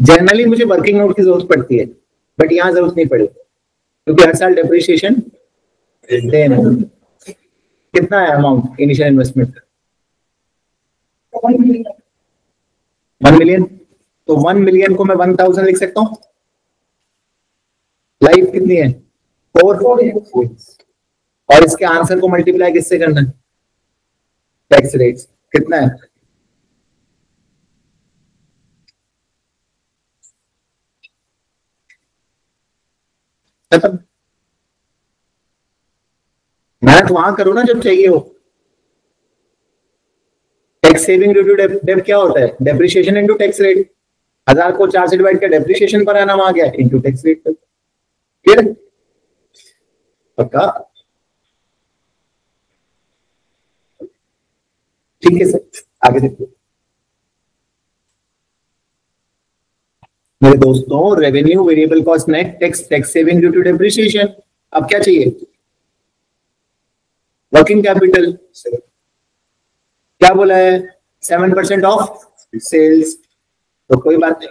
जनरली मुझे वर्किंग नोट की जरूरत पड़ती है, बट यहां जरूरत नहीं पड़ी क्योंकि हर साल डेप्रिसिएशन सेम है। कितना है अमाउंट इनिशियल इन्वेस्टमेंट? 1 मिलियन। तो 1 मिलियन को मैं 1000 लिख सकता हूँ। लाइफ कितनी है? 4। और इसके आंसर को मल्टीप्लाई किससे करना है? टैक्स रेट कितना है? मतलब मैथ वहां करो ना जब चाहिए हो। Tax saving due to dep क्या होता है? Depreciation into tax rate. 1000 को 4 से डिवाइड किया, डेप्रिसिएशन पर आना आ गया, इनटू टैक्स रेट। फिर पक्का? ठीक है सर, आगे देखो मेरे दोस्तों। Revenue, variable cost, net tax, tax saving due to depreciation. अब क्या चाहिए? Working capital. क्या बोला है? 7% ऑफ सेल्स। तो कोई बात नहीं,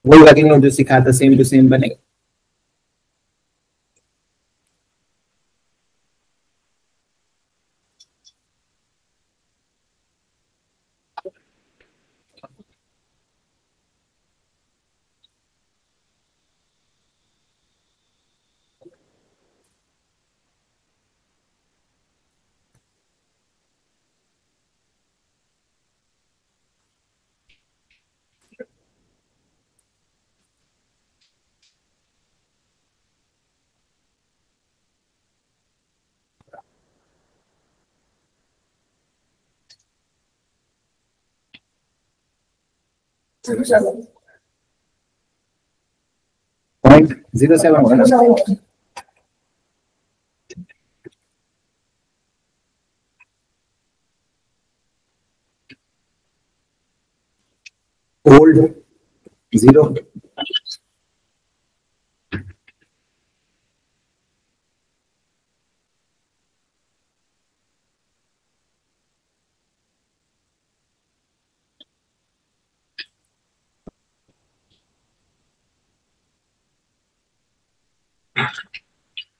वही वर्किंग नोट जो सिखाया था सेम टू सेम बनेगा। .07। होल्ड 0,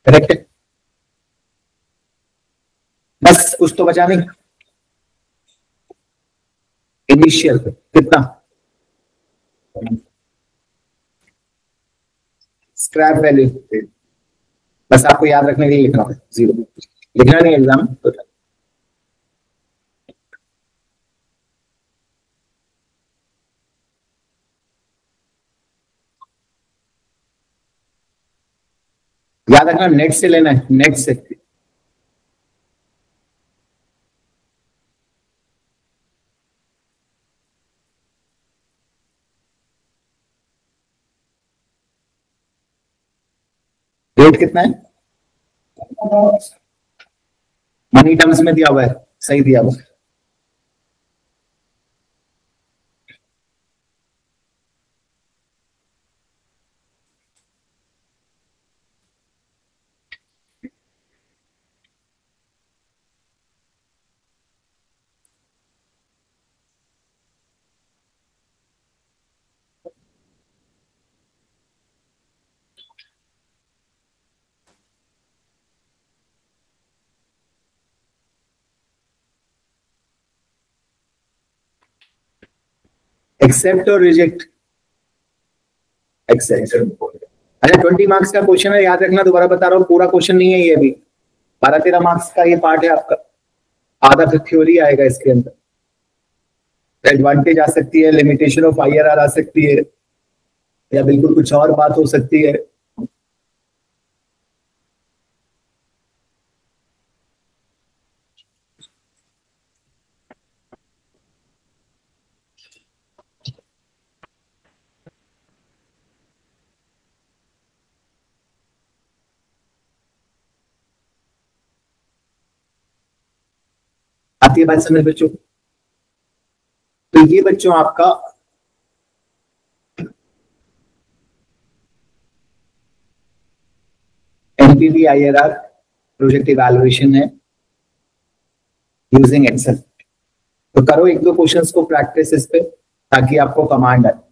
करेक्ट है। बस कुछ तो बचा नहीं। इनिशियल कितना, स्क्रैप वैल्यू, बस आपको याद रखने के लिए लिखना है 0, लिखना नहीं एग्जाम तो। याद रखना नेट से लेना है, नेट से। रेट कितना है, मनी टर्म्स में दिया हुआ है, सही दिया हुआ है। एक्सेप्ट और रिजेक्ट, एक्सेप्ट। अच्छा 20 मार्क्स का क्वेश्चन है, याद रखना, दोबारा बता रहा हूँ, पूरा क्वेश्चन नहीं है ये भी, 12-13 मार्क्स का ये पार्ट है आपका, आधा फिर थ्योरी आएगा इसके अंदर। एडवांटेज आ सकती है, लिमिटेशन ऑफ IRR आ सकती है, या बिल्कुल कुछ और बात हो सकती है। आती है बात समझ बच्चों? तो ये बच्चों आपका NPV IRR प्रोजेक्ट इवैल्यूएशन है यूजिंग एक्सेल। तो करो 1-2 क्वेश्चंस को प्रैक्टिस इस पे, ताकि आपको कमांड आए।